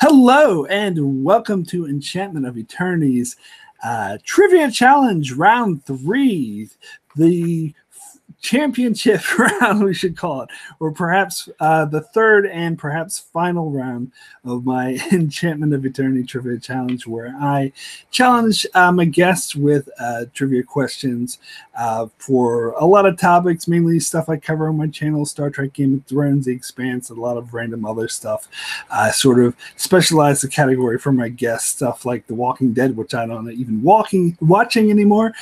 Hello and welcome to Enchantment of Eternity's Trivia Challenge Round 3, the championship round, we should call it, or perhaps the third and perhaps final round of my Enchantment of Eternity Trivia Challenge, where I challenge my guests with trivia questions for a lot of topics, mainly stuff I cover on my channel: Star Trek, Game of Thrones, The Expanse, and a lot of random other stuff. I sort of specialize the category for my guests, stuff like The Walking Dead, which I don't even watching anymore,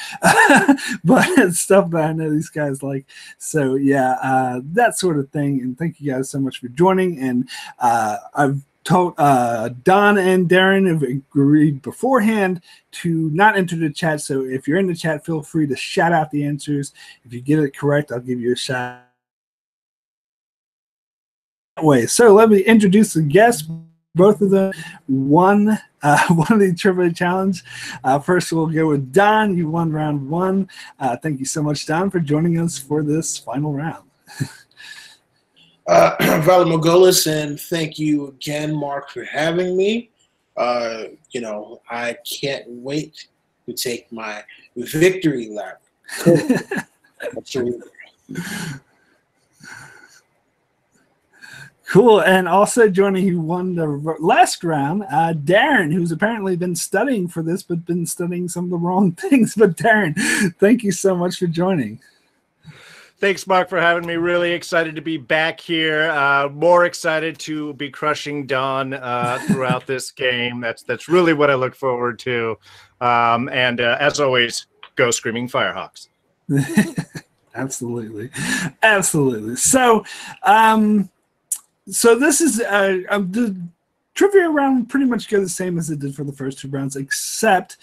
but it's stuff that I know these guys like. So yeah, that sort of thing. And thank you guys so much for joining. And I've told Don and Darren have agreed beforehand to not enter the chat. So if you're in the chat, feel free to shout out the answers. If you get it correct, I'll give you a shout way. So let me introduce the guests. Both of them won the trivia challenge. First, we'll go with Don. You won round one. Thank you so much, Don, for joining us for this final round. Vala Mogolis, and thank you again, Mark, for having me. I can't wait to take my victory lap. Cool. And also joining, who won the last round, Darren, who's apparently been studying for this, but been studying some of the wrong things. But Darren, thank you so much for joining. Thanks, Mark, for having me. Really excited to be back here. More excited to be crushing Don throughout this game. That's really what I look forward to. And as always, go Screaming Firehawks. Absolutely. Absolutely. So this is the trivia round pretty much go the same as it did for the first two rounds, except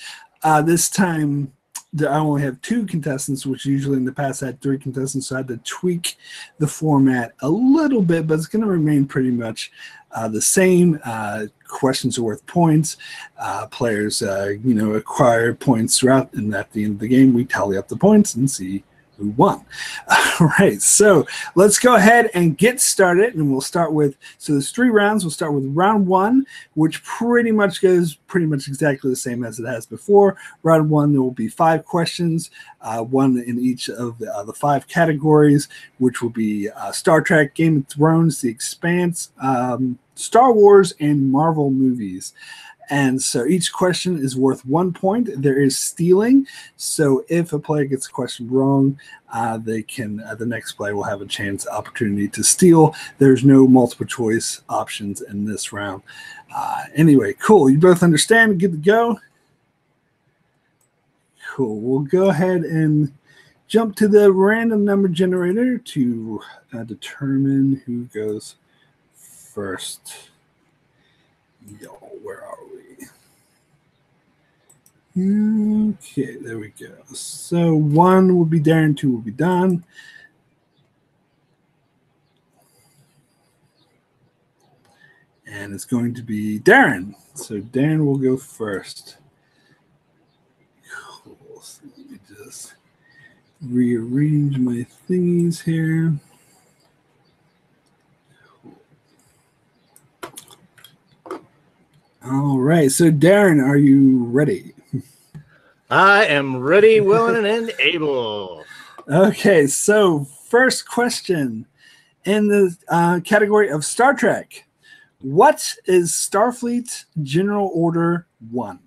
this time I only have two contestants, which usually in the past I had three contestants, so I had to tweak the format a little bit, but it's going to remain pretty much the same. Questions are worth points. Players, acquire points throughout, and at the end of the game, we tally up the points and see who won. All right, so let's go ahead and get started, and we'll start with, so there's three rounds. We'll start with round one, which pretty much goes exactly the same as it has before. Round one, there will be 5 questions, one in each of the 5 categories, which will be Star Trek, Game of Thrones, The Expanse, Star Wars, and Marvel movies. And so each question is worth 1 point. There is stealing. So if a player gets a question wrong, the next player will have a opportunity to steal. There's no multiple choice options in this round. Anyway, cool. You both understand? Good to go? Cool. We'll go ahead and jump to the random number generator to determine who goes first. Yo, where are we? Okay, there we go. So 1 will be Darren, 2 will be Don. And it's going to be Darren. So Darren will go first. Cool. So let me just rearrange my thingies here. All right. So Darren, are you ready? I am ready, willing, and able. Okay, so first question in the category of Star Trek. What is Starfleet General Order 1?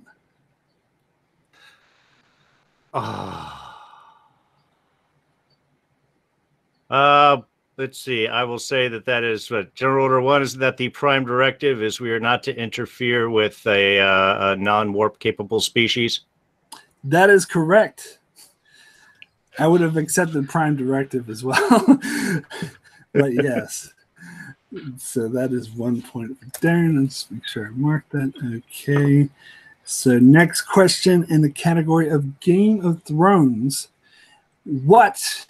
Let's see. I will say that is what General Order 1 is. That the prime directive is we are not to interfere with a non-warp capable species. That is correct. I would have accepted prime directive as well, but yes. So that is 1 point for Darren. Let's make sure I mark that. Okay. So next question in the category of Game of Thrones. What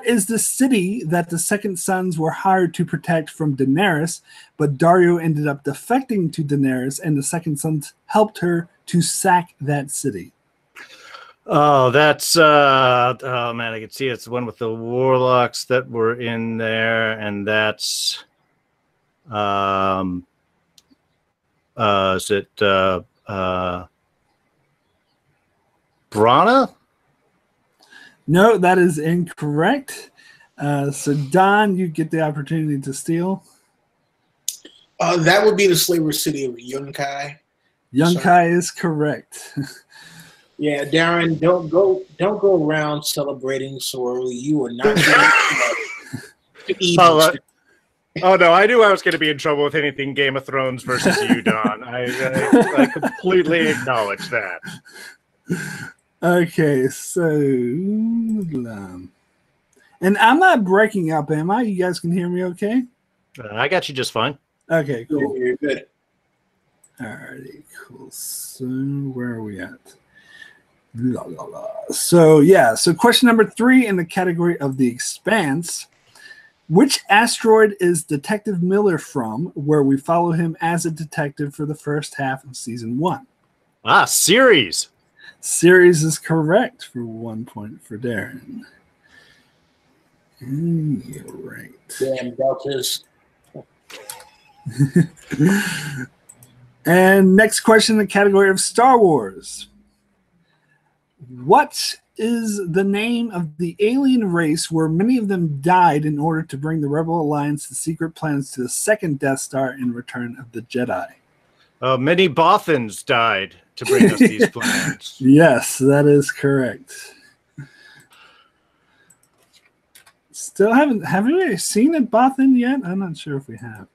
is the city that the Second Sons were hired to protect from Daenerys, but Daario ended up defecting to Daenerys, and the Second Sons helped her to sack that city? Oh, that's oh man, I can see it's the one with the warlocks that were in there, and that's Is it Brana? No, that is incorrect. So Don, you get the opportunity to steal. That would be the slaver city of Yunkai. Yunkai is correct. Yeah, Darren, don't go around celebrating so early. You are not to eat. Oh no, I knew I was going to be in trouble with anything Game of Thrones versus you, Don. I completely acknowledge that. Okay, so and I'm not breaking up, am I? You guys can hear me okay? I got you just fine. Okay, cool. You're good. Alrighty, cool. So where are we at? La, la, la. So question number 3 in the category of The Expanse. Which asteroid is Detective Miller from, where we follow him as a detective for the first half of season 1? Ceres. Ceres is correct for 1 point for Darren. You're right. Damn, Deltas. And next question in the category of Star Wars. What is the name of the alien race where many of them died in order to bring the Rebel Alliance the secret plans to the second Death Star in Return of the Jedi? Many Bothans died to bring us these plans. Yes, that is correct. Still have we seen a Bothan yet? I'm not sure if we have.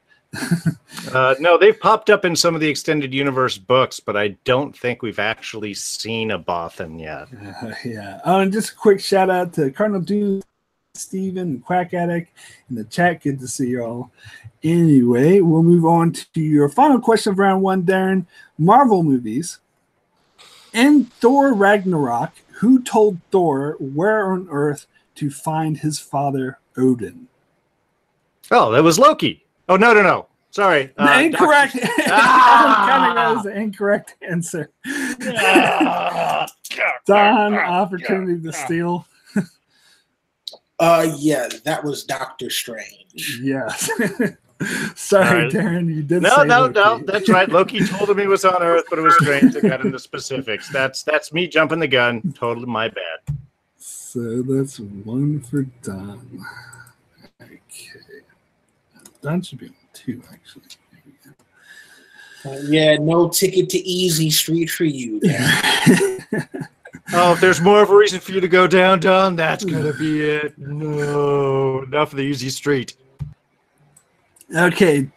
No, they've popped up in some of the extended universe books, but I don't think we've actually seen a Bothan yet. Yeah. Oh, and just a quick shout out to Cardinal Doom, Steven, and Quack Addict in the chat. Good to see you all. Anyway, we'll move on to your final question of round 1, Darren. Marvel movies. In Thor Ragnarok, who told Thor where on Earth to find his father Odin? Oh, that was Loki. Oh, no. Sorry. The incorrect. That was the incorrect answer. Don, opportunity to steal. Yeah, that was Doctor Strange. Yes. Sorry, right. Darren, you did. No. That's right. Loki told him he was on Earth, but it was Strange that got into specifics. That's me jumping the gun. Totally my bad. So that's 1 for Don. Okay. Don should be on 2, actually. Yeah, no ticket to Easy Street for you, Darren. Oh, if there's more of a reason for you to go down, Don, that's going to be it. No, enough of the easy street. Okay.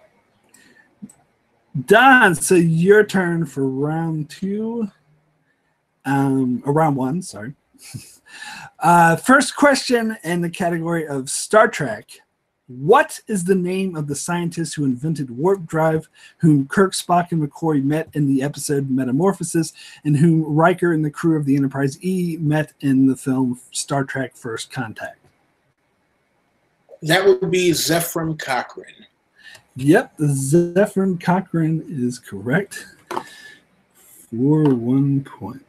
Don, so your turn for round 2. Round 1, sorry. First question in the category of Star Trek. What is the name of the scientist who invented warp drive, whom Kirk, Spock, and McCoy met in the episode Metamorphosis, and whom Riker and the crew of the Enterprise E met in the film Star Trek First Contact? That would be Zefram Cochrane. Yep, Zefram Cochrane is correct for 1 point.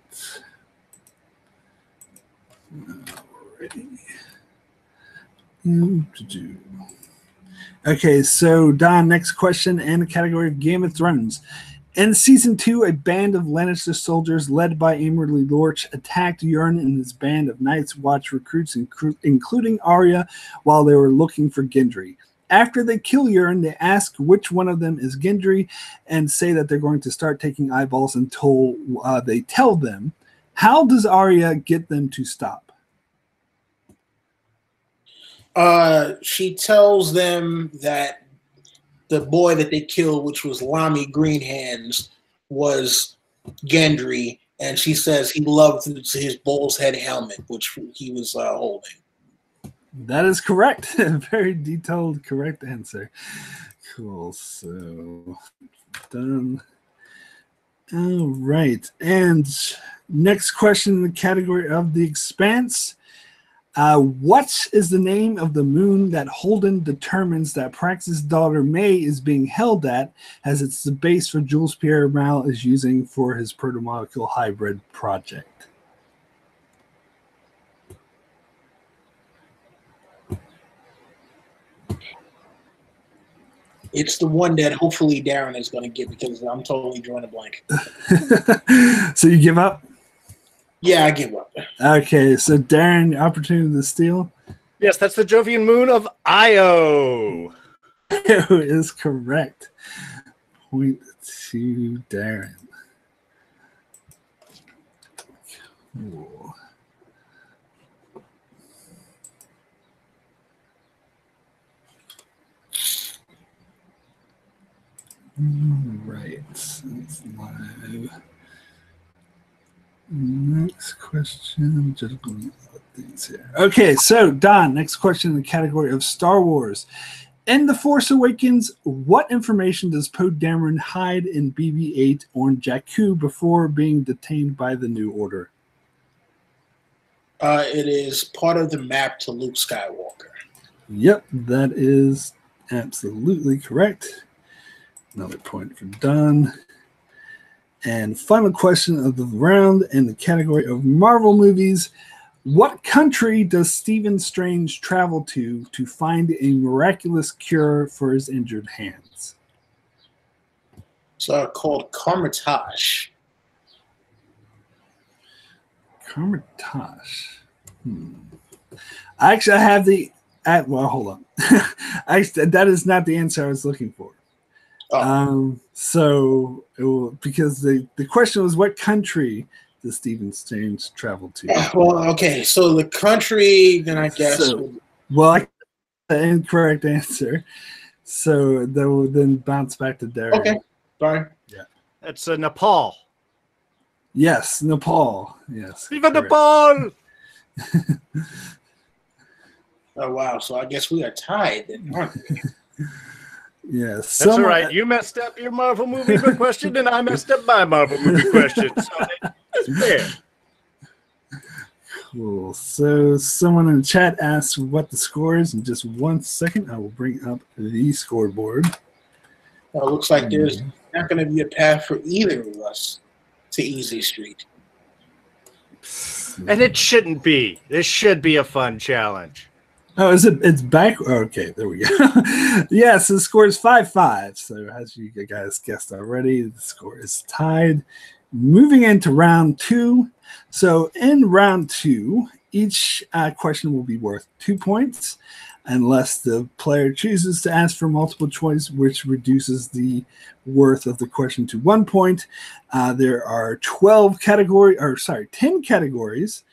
Alrighty. Okay, so Don, next question in the category of Game of Thrones. In season 2, a band of Lannister soldiers led by Amerly Lorch attacked Euron and his band of Night's Watch recruits, including Arya, while they were looking for Gendry. After they kill Euron, they ask which one of them is Gendry and say that they're going to start taking eyeballs until they tell them. How does Arya get them to stop? She tells them that the boy that they killed, which was Lamy Greenhands, was Gendry, and she says he loved his bull's head helmet, which he was holding. That is correct. Very detailed, correct answer. Cool. So, done. All right. And next question in the category of The Expanse. What is the name of the moon that Holden determines that Praxis' daughter May is being held at, as it's the base for Jules Pierre Mal is using for his protomolecule hybrid project? It's the one that hopefully Darren is going to get because I'm totally drawing a blank. So you give up? Yeah, I give up. Okay, so Darren, opportunity to steal. Yes, that's the Jovian moon of Io. Io is correct. Point to Darren. Cool. Right. It's live. Next question. Just going things here. Okay, so Don, next question in the category of Star Wars. In The Force Awakens, what information does Poe Dameron hide in BB-8 on Jakku before being detained by the New Order? It is part of the map to Luke Skywalker. Yep, that is absolutely correct. Another point for Don. And final question of the round in the category of Marvel movies. What country does Stephen Strange travel to find a miraculous cure for his injured hands? It's called Carmitage. Carmitage. Actually, I have the... well, hold on. Actually, that is not the answer I was looking for. Oh. Because the question was, what country does Stephen Strange travel to? Well, okay, so the country, then I guess. The incorrect answer. So that will then bounce back to Derek. Okay, sorry. Yeah. That's Nepal. Yes, Nepal. Yes. Viva Nepal! Oh, wow. So I guess we are tied then, aren't we? Yes. That's all right. You messed up your Marvel movie question, and I messed up my Marvel movie question. So it's fair. Cool. So someone in the chat asked what the score is. In just 1 second, I will bring up the scoreboard. Well, it looks like there's not going to be a path for either of us to Easy Street. And it shouldn't be. This should be a fun challenge. Oh, is it? It's back. Okay, there we go. Yes, the score is 5-5. So as you guys guessed already, the score is tied. Moving into round 2. So in round 2, each question will be worth 2 points, unless the player chooses to ask for multiple choice, which reduces the worth of the question to 1 point. There are 10 categories,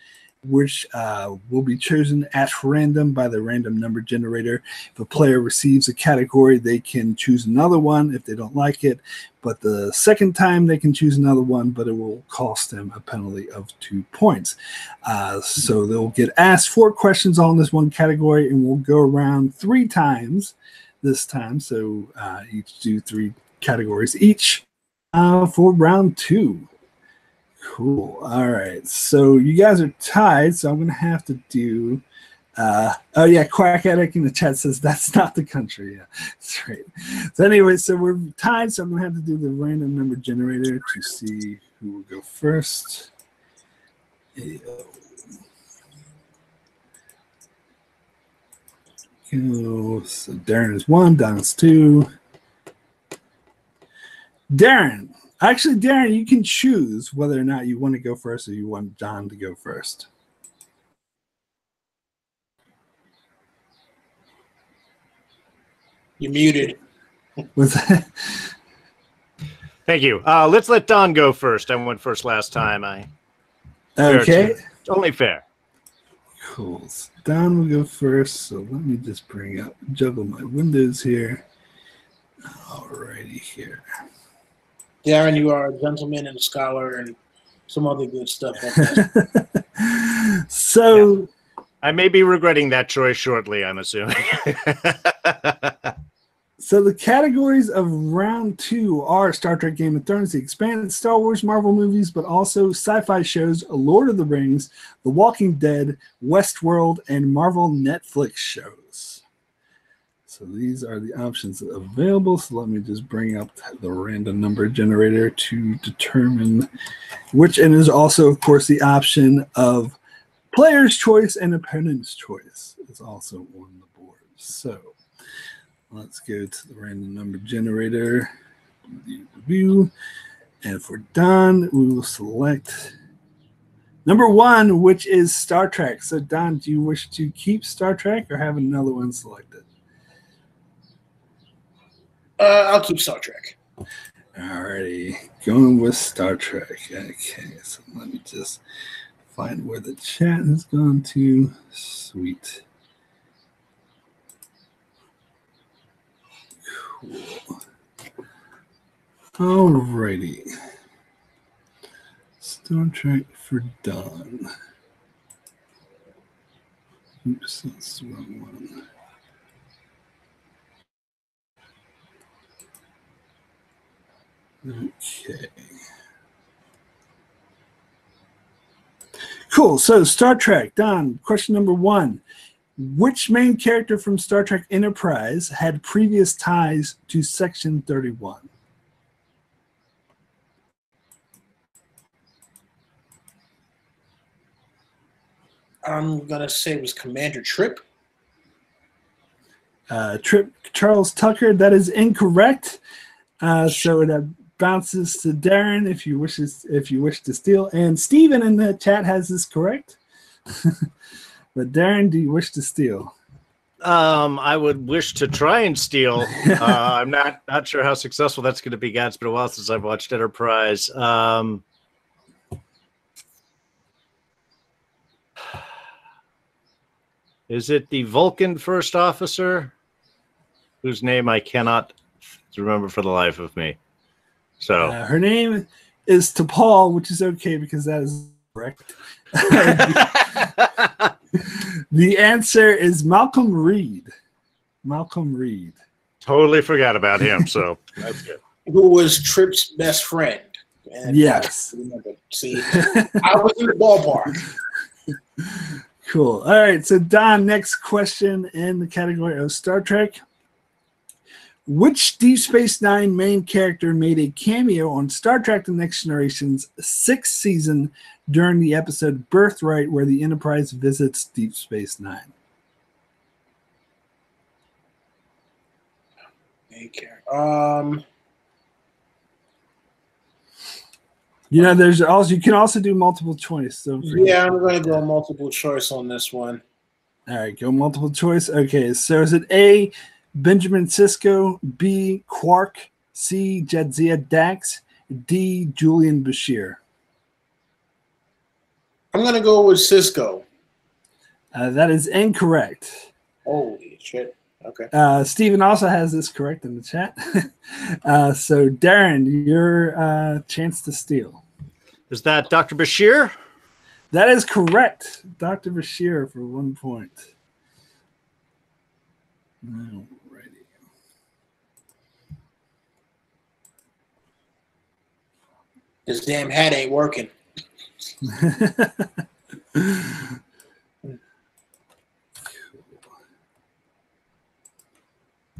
which will be chosen at random by the random number generator. If a player receives a category, they can choose another one if they don't like it. But the second time, they can choose another one, but it will cost them a penalty of 2 points. So they'll get asked 4 questions on this one category, and we'll go around 3 times this time. So each do 3 categories each for round 2. Cool. All right. So you guys are tied. So I'm going to have to do. Oh, yeah. Quack Addict in the chat says that's not the country. Yeah, that's right. So, anyway, so we're tied. So I'm going to have to do the random number generator to see who will go first. Go. So Darren is 1. Don is 2. Darren. Actually, Darren, you can choose whether or not you want to go first or you want John to go first. You're muted. Was that? Thank you. Let's let Don go first. I went first last time. Okay. Only fair. Cool. So Don will go first. So let me just juggle my windows here. Alrighty here. Darren, you are a gentleman and a scholar and some other good stuff. Like that. So yeah. I may be regretting that choice shortly, I'm assuming. So the categories of round 2 are Star Trek, Game of Thrones, the expanded Star Wars, Marvel movies, but also sci-fi shows, Lord of the Rings, The Walking Dead, Westworld, and Marvel Netflix shows. So these are the options available. So let me just bring up the random number generator to determine which, and there's also, of course, the option of player's choice and opponent's choice is also on the board. So Let's go to the random number generator. Review. And if we're done, we will select number 1, which is Star Trek. So, Don, do you wish to keep Star Trek or have another one selected? I'll keep Star Trek. Alrighty, going with Star Trek. Okay, so let me just find where the chat has gone to. Sweet. Cool. Alrighty. Star Trek for Dawn. Oops, that's the wrong one. Okay. Cool. So, Star Trek, Don, question number 1. Which main character from Star Trek Enterprise had previous ties to Section 31? I'm going to say it was Commander Trip. Trip Charles Tucker. That is incorrect. So it bounces to Darren if you wish to steal. And Steven in the chat has this correct. But Darren, do you wish to steal? I would wish to try and steal. I'm not sure how successful that's going to be, guys. It's been a while since I've watched Enterprise. Is it the Vulcan first officer, whose name I cannot remember for the life of me? So her name is T'Pol, which is okay because that is correct. The answer is Malcolm Reed. Malcolm Reed. Totally forgot about him. So that's good. Who was Trip's best friend? And yes. See, I was in the ballpark. Cool. All right. So, Don, next question in the category of Star Trek. Which Deep Space Nine main character made a cameo on Star Trek The Next Generation's 6th season during the episode Birthright, where the Enterprise visits Deep Space Nine? Main character. There's also, you can also do multiple choice. So yeah, I'm going to go multiple choice on this one. All right, go multiple choice. Okay, so is it A, Benjamin Sisko, B, Quark, C, Jadzia Dax, D, Julian Bashir? I'm going to go with Sisko. That is incorrect. Holy shit. Okay. Steven also has this correct in the chat. So, Darren, your chance to steal. Is that Dr. Bashir? That is correct. Dr. Bashir for 1 point. Alrighty. This damn hat ain't working.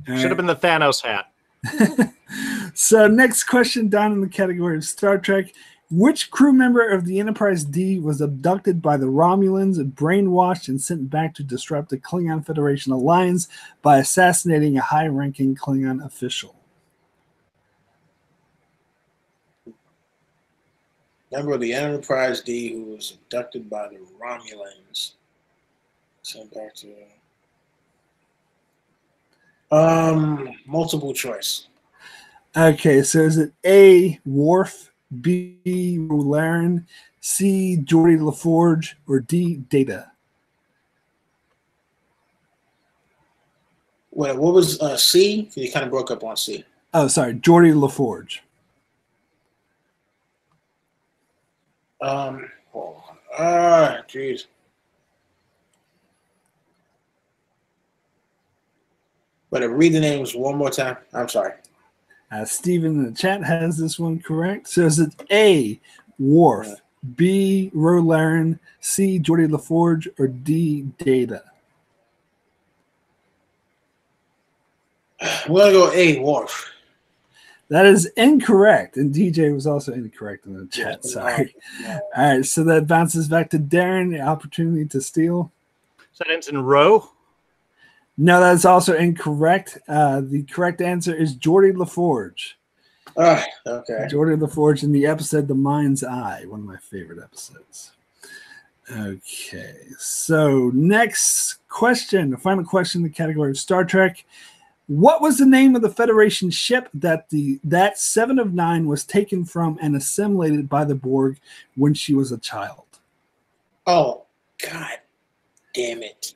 Should have been the Thanos hat. So next question down in the category of Star Trek. Which crew member of the Enterprise D was abducted by the Romulans, brainwashed, and sent back to disrupt the Klingon Federation alliance by assassinating a high-ranking Klingon official? Member of the Enterprise D who was abducted by the Romulans. Sent back to... multiple choice. Okay, so is it A, Worf, B, Laren, C, Geordi LaForge, or D, Data? What was C? You kind of broke up on C. Oh, sorry, Geordi LaForge. Jeez. But read the names one more time. I'm sorry. Steven in the chat has this one correct. So is it A, Worf, B, Laren, C, Geordi LaForge, or D, Data? We're going to go A, Worf. That is incorrect. And DJ was also incorrect in the chat. Sorry. Yeah. All right. So that bounces back to Darren, the opportunity to steal. So that ends in row? No, that's also incorrect. The correct answer is Geordie LaForge. Okay. Geordie LaForge in the episode The Mind's Eye, one of my favorite episodes. Okay, so next question, the final question in the category of Star Trek. What was the name of the Federation ship that that 7 of 9 was taken from and assimilated by the Borg when she was a child? Oh, God damn it.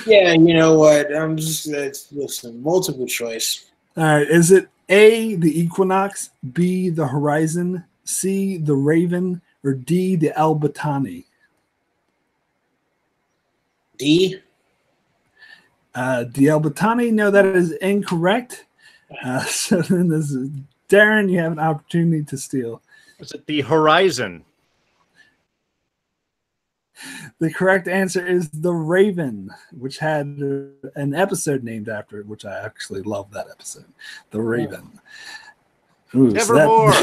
Yeah, you know what? Listen, multiple choice. All right, is it A, the Equinox, B, the Horizon, C, the Raven, or D, the Albatani? D? The Albatani, no, that is incorrect. So then this is Darren, you have an opportunity to steal. Is it the Horizon? The correct answer is the Raven, which had an episode named after it, which I actually love that episode. The Raven. Ooh, Nevermore.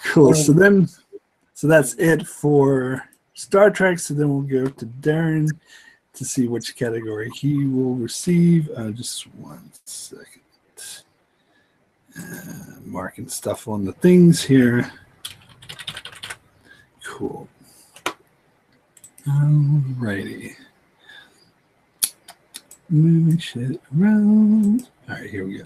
Cool. So that's it for Star Trek. So then we'll go to Darren to see which category he will receive. Just 1 second. Marking stuff on the things here. Cool. Alrighty. Moving shit around. All right, here we go.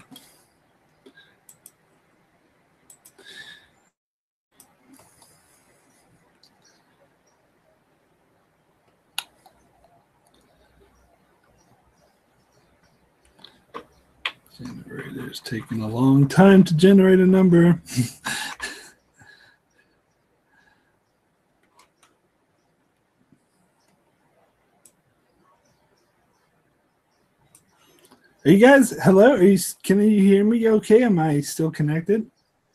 Generator's taking a long time to generate a number. Are you guys, hello? Can you hear me okay? Am I still connected?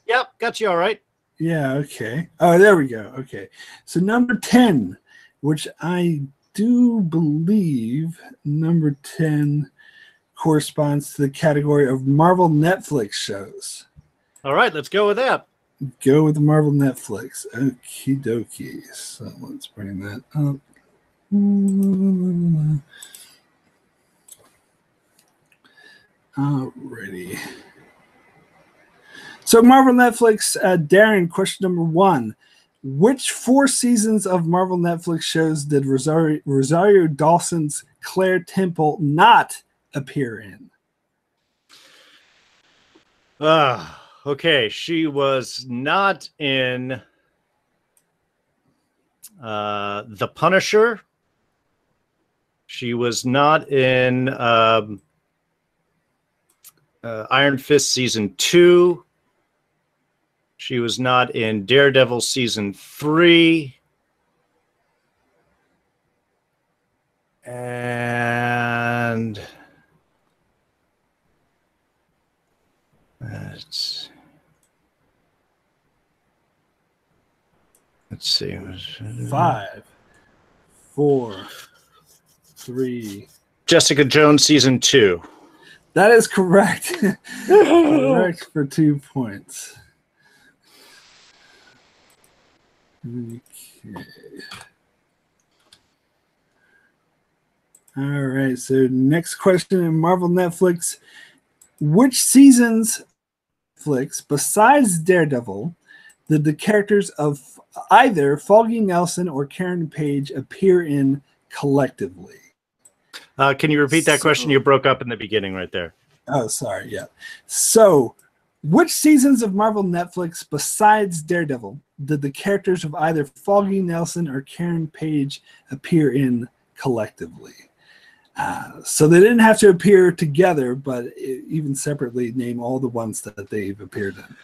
Yep, got you all right. Yeah, okay. Oh, there we go. Okay. So number 10, which I do believe number 10 corresponds to the category of Marvel Netflix shows. All right, let's go with that. Go with the Marvel Netflix. Okie dokie. So let's bring that up. Alrighty. So Marvel Netflix, Darren, question number 1. Which 4 seasons of Marvel Netflix shows did Rosario Dawson's Claire Temple not appear in? Okay, she was not in The Punisher. She was not in Iron Fist season 2. She was not in Daredevil season 3. And let's see. 5, 4, 3. Jessica Jones season 2. That is correct. Correct for 2 points. Okay. All right. So next question in Marvel Netflix. Which seasons Netflix, besides Daredevil, did the characters of either Foggy Nelson or Karen Page appear in collectively? Can you repeat that question? You broke up in the beginning right there. Oh, sorry. Yeah. So, which seasons of Marvel Netflix, besides Daredevil, did the characters of either Foggy Nelson or Karen Page appear in collectively? So they didn't have to appear together, but even separately, name all the ones that they've appeared in.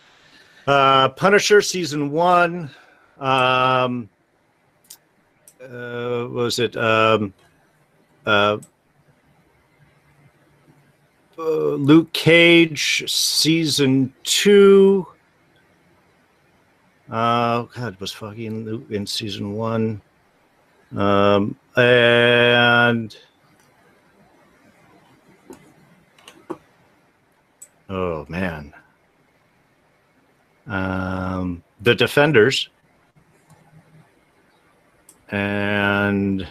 Punisher season 1. Was it Luke Cage season 2? God, was Foggy in Luke in season 1? And oh man, the Defenders, and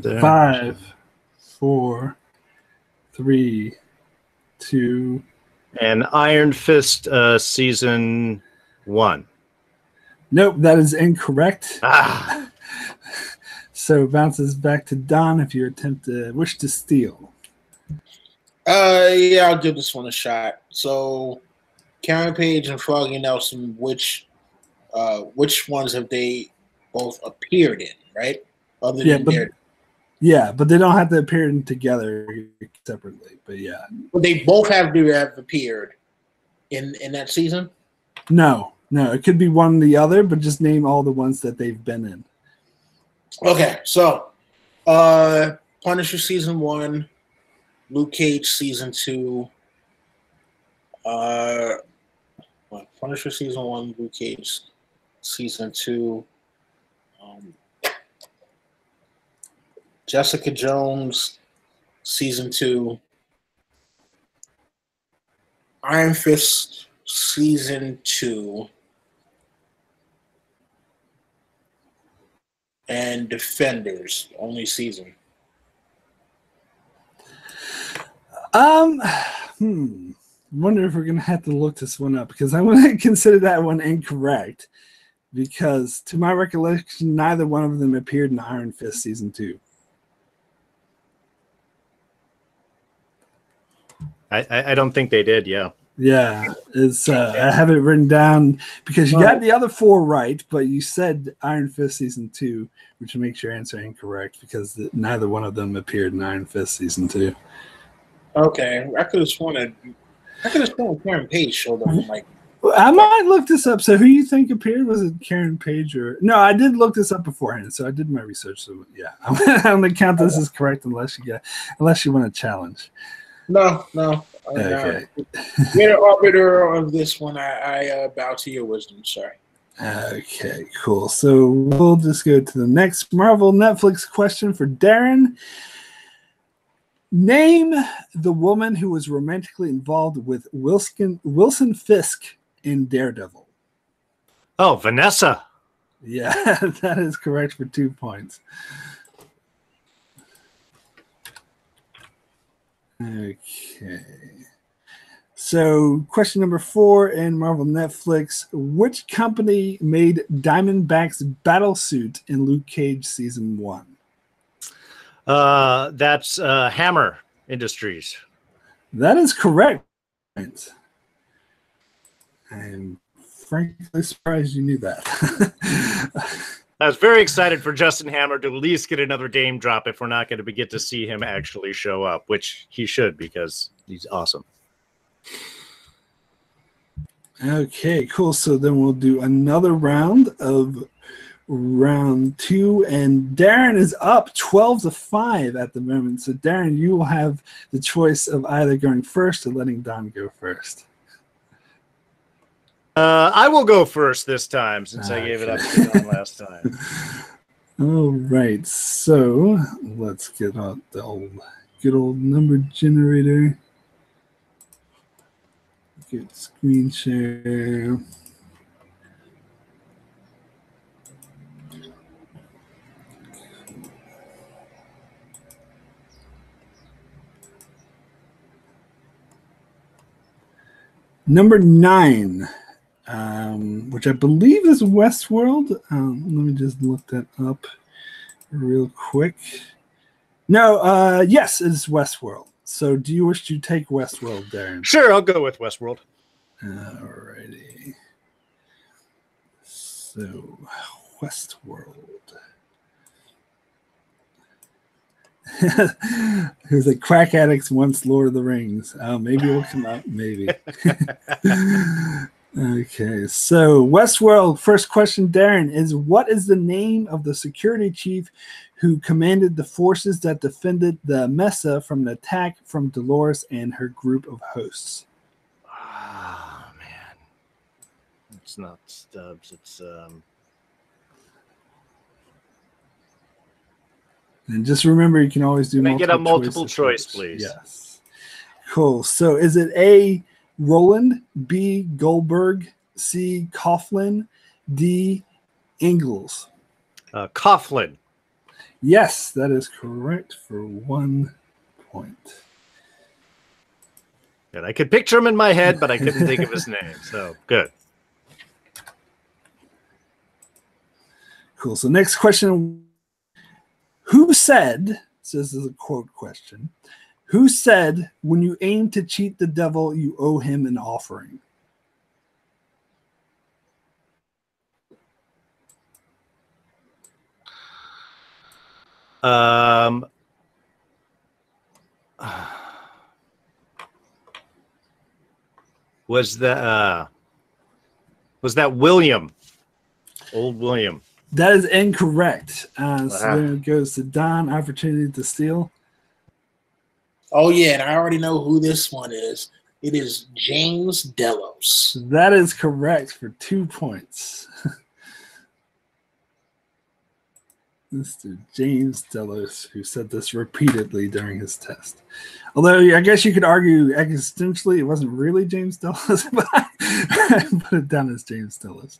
5, 4, 3, 2. And Iron Fist season 1. Nope, that is incorrect. Ah. So it bounces back to Don if you wish to steal. Yeah, I'll give this one a shot. So, Karen Page and Foggy Nelson, which ones have they both appeared in, right? Other than Daredevil. Yeah, but they don't have to appear in together separately. But yeah, but they both have to have appeared in that season. No, it could be one or the other, but just name all the ones that they've been in. Okay, so Punisher season 1, Luke Cage season 2, Punisher season 1, Luke Cage season 2, Jessica Jones season 2, Iron Fist season 2, and Defenders only season. Wonder if we're gonna have to look this one up because I want to consider that one incorrect because to my recollection, neither one of them appeared in Iron Fist season 2. I don't think they did. Yeah. Yeah, it's I have it written down because you got the other 4 right, but you said Iron Fist season 2, which makes your answer incorrect because neither one of them appeared in Iron Fist season 2. Okay, I could have sworn Karen Page showed up. I might look this up. So who you think appeared? Was it Karen Page or no? I did look this up beforehand, so I did my research. So yeah, I'm gonna count this as correct unless you want to challenge. No. Okay. You're the arbiter of this one. I bow to your wisdom, sir. Okay, cool. So we'll just go to the next Marvel Netflix question for Darren. Name the woman who was romantically involved with Wilson Fisk in Daredevil. Oh, Vanessa. Yeah, that is correct for 2 points. Okay. So, question number 4 in Marvel Netflix. Which company made Diamondbacks Battlesuit in Luke Cage season 1? That's Hammer Industries. That is correct. I'm frankly surprised you knew that. I was very excited for Justin Hammer to at least get another game drop if we're not going to get to see him actually show up, which he should because he's awesome. Okay, cool. So then we'll do another round of round 2, and Darren is up 12-5 at the moment. So Darren, you will have the choice of either going first or letting Don go first. I will go first this time since I gave it up to Don last time. All right, so let's get out the good old number generator. Good screen share. Number 9, which I believe is Westworld. Let me just look that up real quick. No, yes, it's Westworld. So do you wish to take Westworld, Darren? Sure, I'll go with Westworld. Alrighty. So, Westworld. Who's like crack addicts once Lord of the Rings. Maybe it'll come out. Maybe. Okay, so Westworld. First question, Darren, is what is the name of the security chief who commanded the forces that defended the Mesa from an attack from Dolores and her group of hosts? Oh man, it's not Stubbs. It's And just remember, you can always do Can I get a multiple choice, please? Yes. Cool. So is it A, Roland, B, Goldberg, C, Coughlin, D, Ingalls? Coughlin. Yes, that is correct for 1 point. Good. I could picture him in my head, but I couldn't think of his name. So good. Cool. So next question. Who said, so this is a quote question, who said, when you aim to cheat the devil, you owe him an offering? Was that William? Old William. That is incorrect. So then it goes to Don, opportunity to steal. Oh, yeah, and I already know who this one is. It is James Delos. That is correct for 2 points. Mr. James Delos, who said this repeatedly during his test. Although I guess you could argue existentially it wasn't really James Delos, but I put it down as James Delos.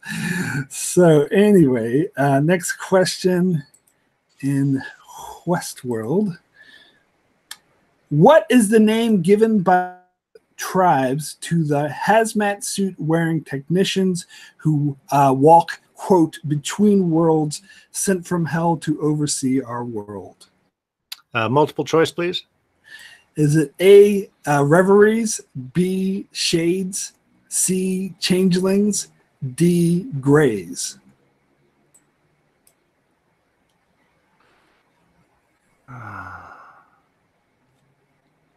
So anyway, next question in Westworld. What is the name given by tribes to the hazmat suit wearing technicians who walk, quote, between worlds, sent from hell to oversee our world? Multiple choice, please. Is it A, reveries, B, shades, C, changelings, D, grays?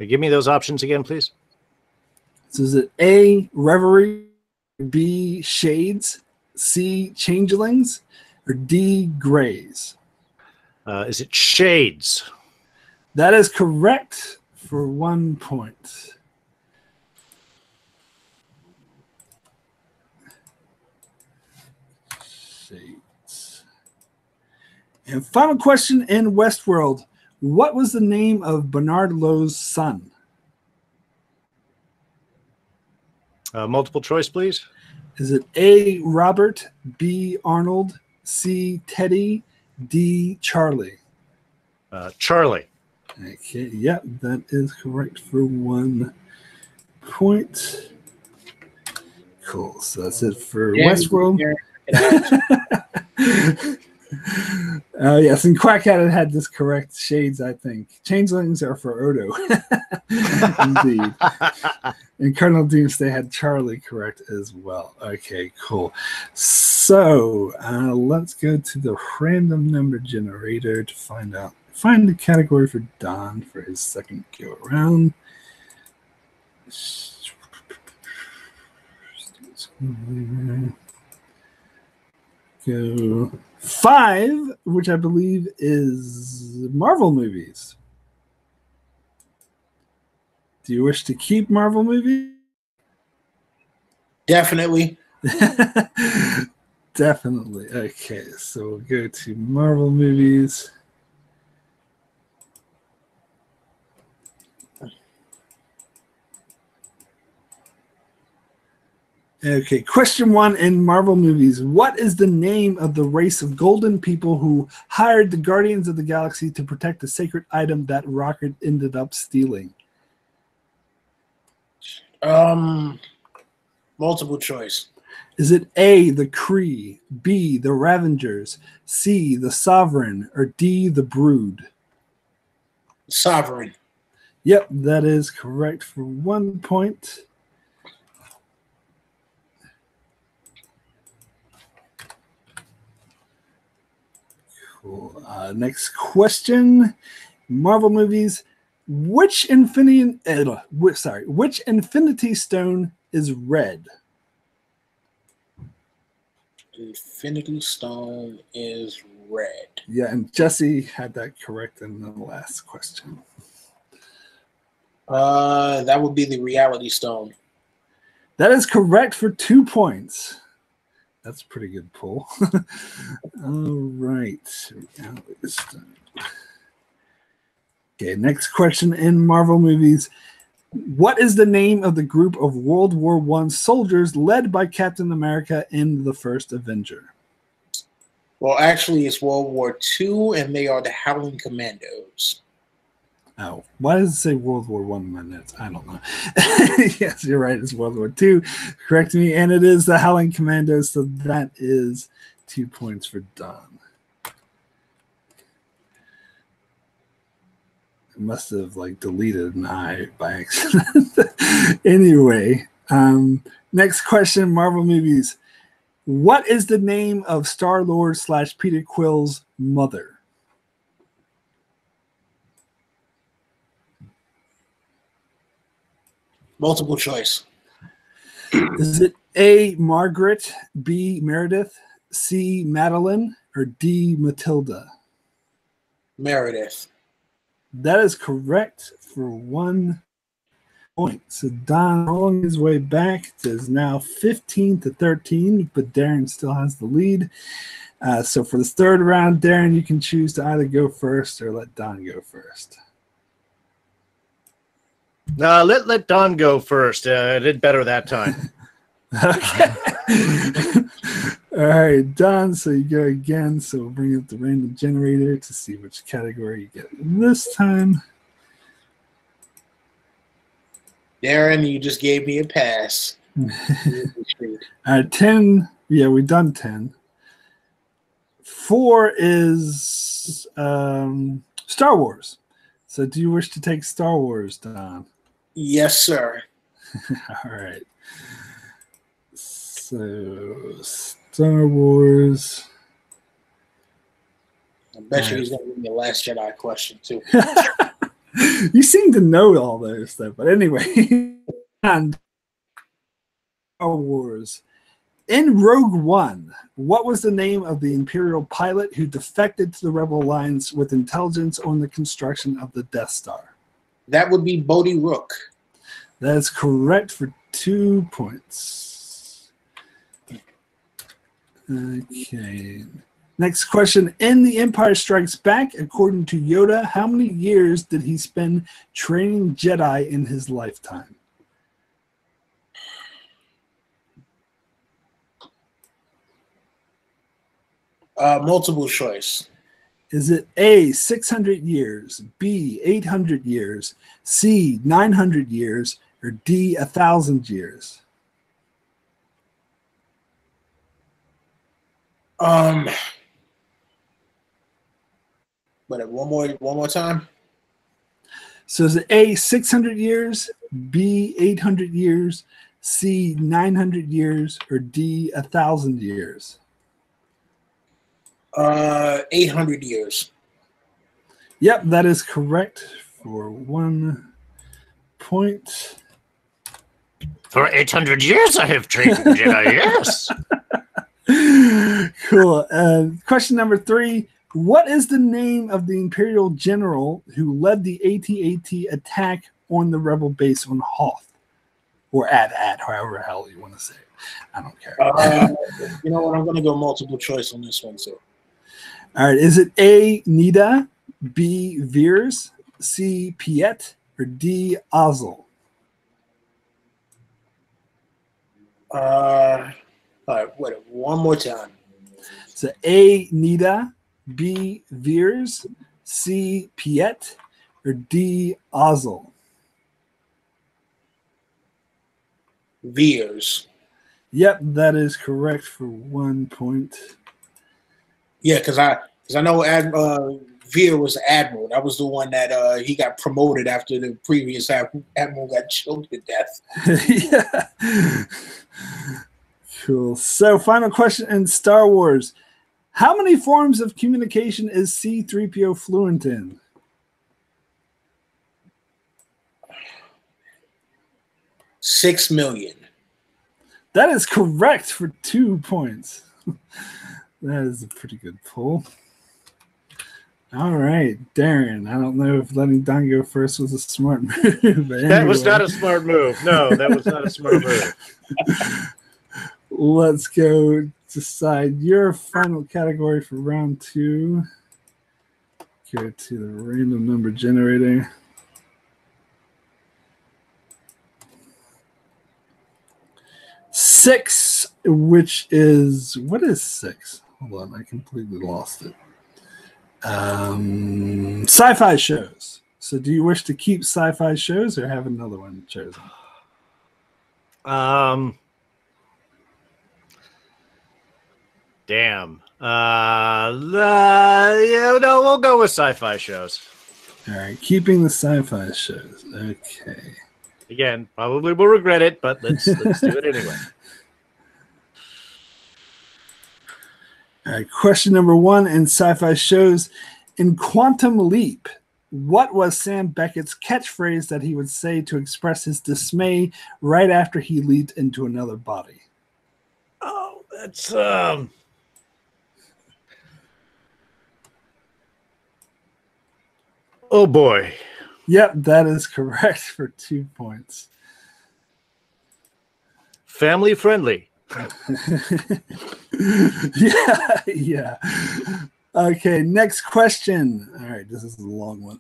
Give me those options again, please. So is it A, reverie, B, shades, C, changelings, or D, grays? Is it shades? That is correct for 1 point. Shades. And final question in Westworld. What was the name of Bernard Lowe's son? Multiple choice, please. Is it A, Robert, B, Arnold, C, Teddy, D, Charlie? Charlie. Okay, yeah, that is correct for 1 point. Cool, so that's it for Westworld. Yes, and Quackhead had this correct. Shades, I think. Changelings are for Odo. Indeed. And Colonel Doomsday had Charlie correct as well. Okay, cool. So let's go to the random number generator to find the category for Don for his second go around. Go 5, which I believe is Marvel movies. Do you wish to keep Marvel movies? Definitely. Definitely. Okay, so we'll go to Marvel movies. Okay, question 1 in Marvel movies. What is the name of the race of golden people who hired the Guardians of the Galaxy to protect the sacred item that Rocket ended up stealing? Multiple choice. Is it A, the Kree, B, the Ravengers, C, the Sovereign, or D, the Brood? Sovereign. Yep, that is correct for 1 point. Cool. Next question. Marvel movies. Which Infinity Stone is red? Infinity Stone is red. Yeah, and Jesse had that correct in the last question. That would be the Reality Stone. That is correct for 2 points. That's a pretty good pull. All right. Okay, next question in Marvel movies. What is the name of the group of World War I soldiers led by Captain America in the first Avenger? Well, actually, it's World War II, and they are the Howling Commandos. Oh, why does it say World War One in my notes? I don't know. Yes, you're right. It's World War II. Correct me, and it is the Howling Commandos. So that is 2 points for Don. I must have deleted an I by accident. Anyway, next question: Marvel movies. What is the name of Star-Lord / Peter Quill's mother? Multiple choice. Is it A, Margaret, B, Meredith, C, Madeline, or D, Matilda? Meredith. That is correct for 1 point. So Don rolling his way back is now 15-13, but Darren still has the lead. So for this third round, Darren, you can choose to either go first or let Don go first. Let Don go first. I did better that time. Okay. All right, Don, so you go again. So we'll bring up the random generator to see which category you get this time. Darren, you just gave me a pass. All right, 10. Yeah, we've done 10. 4 is Star Wars. So do you wish to take Star Wars, Don? Yes, sir. All right. So Star Wars. I bet you he's going to give me a Last Jedi question, too. You seem to know all those stuff. But anyway, and Star Wars. In Rogue One, what was the name of the Imperial pilot who defected to the Rebel Alliance with intelligence on the construction of the Death Star? That would be Bodhi Rook. That is correct for 2 points. Okay. Next question. In The Empire Strikes Back, according to Yoda, how many years did he spend training Jedi in his lifetime? Multiple choice. Is it A, 600 years, B, 800 years, C, 900 years, or D, 1,000 years? But one more time. So is it A, 600 years, B, 800 years, C, 900 years, or D, 1,000 years? 800 years. Yep, that is correct for 1 point. For 800 years, I have trained Jedi, yes. Cool. Question number 3. What is the name of the Imperial general who led the AT-AT attack on the rebel base on Hoth? Or at, however the hell you want to say it. I don't care. You know what? I'm going to go multiple choice on this one, too. All right. Is it A, Nida, B, Veers, C, Piet, or D, Ozzel? All right, wait, one more time. So A, Nida, B, Veers, C, Piet, or D, Ozzel? Veers. Yep, that is correct for 1 point. Yeah, because I know Veer was admiral. That was the one that he got promoted after the previous admiral got choked to death. Yeah. Cool. So, final question in Star Wars. How many forms of communication is C-3PO fluent in? $6 million. That is correct for 2 points. That is a pretty good pull. All right, Darren. I don't know if letting Don go first was a smart move. But anyway. That was not a smart move. No, that was not a smart move. Let's go decide your final category for round 2. Go to the random number generator. 6, which is, what is 6? Hold on, I completely lost it. Sci-fi shows. So do you wish to keep sci-fi shows or have another one chosen? Damn. Yeah, no, we'll go with sci-fi shows. All right, keeping the sci-fi shows. Okay. Again, probably will regret it, but let's do it anyway. All right, question number 1 in sci-fi shows. In Quantum Leap, what was Sam Beckett's catchphrase that he would say to express his dismay right after he leaped into another body? Oh, that's oh boy. Yep, that is correct for 2 points. Family friendly. Yeah. Okay, next question. All right, this is a long one.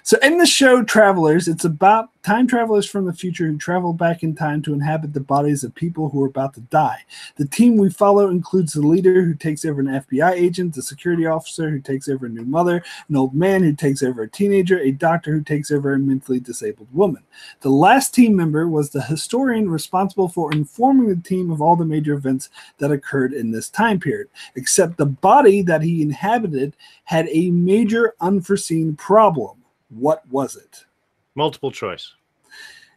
So in the show Travelers, it's about time travelers from the future who travel back in time to inhabit the bodies of people who are about to die. The team we follow includes the leader who takes over an FBI agent, the security officer who takes over a new mother, an old man who takes over a teenager, a doctor who takes over a mentally disabled woman. The last team member was the historian responsible for informing the team of all the major events that occurred in this time period, except the body that he inhabited had a major unforeseen problem. What was it? Multiple choice.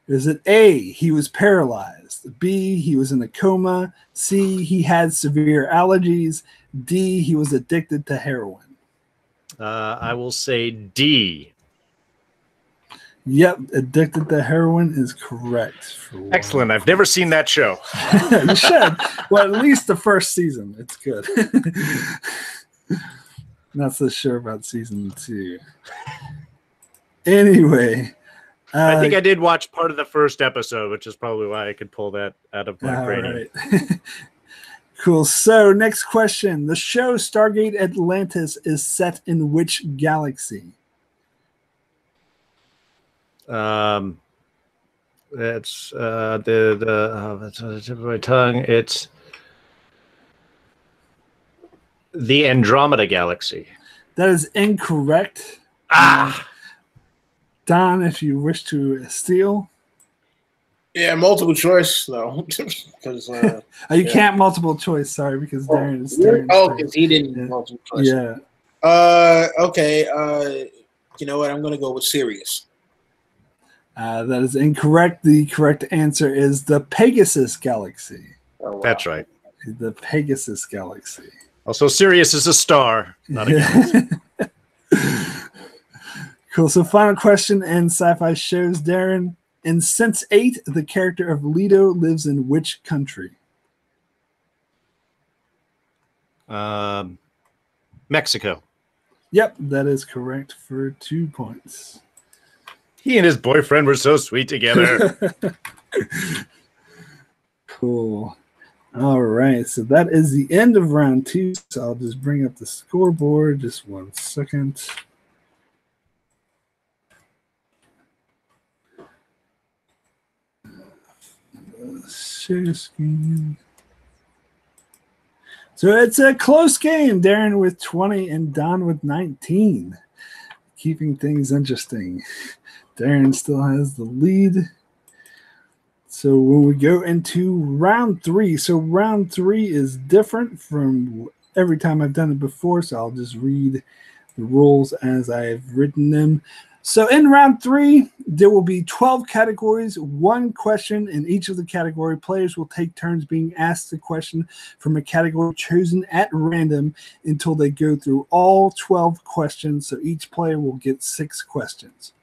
Is it A, he was paralyzed, B, he was in a coma, C, he had severe allergies, D, he was addicted to heroin? I will say D. Yep, addicted to heroin is correct. Excellent. I've never seen that show. You should. Well, at least the first season. It's good. Not so sure about season 2. Anyway. I think I did watch part of the first episode, which is probably why I could pull that out of my brain. Right. Cool. So, next question. The show Stargate Atlantis is set in which galaxy? It's that's on the tip of my tongue. It's the Andromeda Galaxy. That is incorrect. Don, if you wish to steal. Yeah, multiple choice though, because you can't multiple choice. Sorry, because Darren is. Because he didn't multiple choice. Yeah. Okay. You know what? I'm gonna go with Sirius. That is incorrect. The correct answer is the Pegasus Galaxy. Oh, wow. That's right. The Pegasus Galaxy. Also, Sirius is a star, not a galaxy. Cool. So, final question in sci-fi shows, Darren. In Sense8, the character of Leto lives in which country? Mexico. Yep, that is correct for 2 points. He and his boyfriend were so sweet together. Cool. All right, so that is the end of round 2. So I'll just bring up the scoreboard. Just 1 second. Share screen. So it's a close game. Darren with 20 and Don with 19. Keeping things interesting. Darren still has the lead. So when we go into round 3, so round 3 is different from every time I've done it before, so I'll just read the rules as I've written them. So in round 3, there will be 12 categories, 1 question in each of the category. Players will take turns being asked a question from a category chosen at random until they go through all 12 questions. So each player will get 6 questions.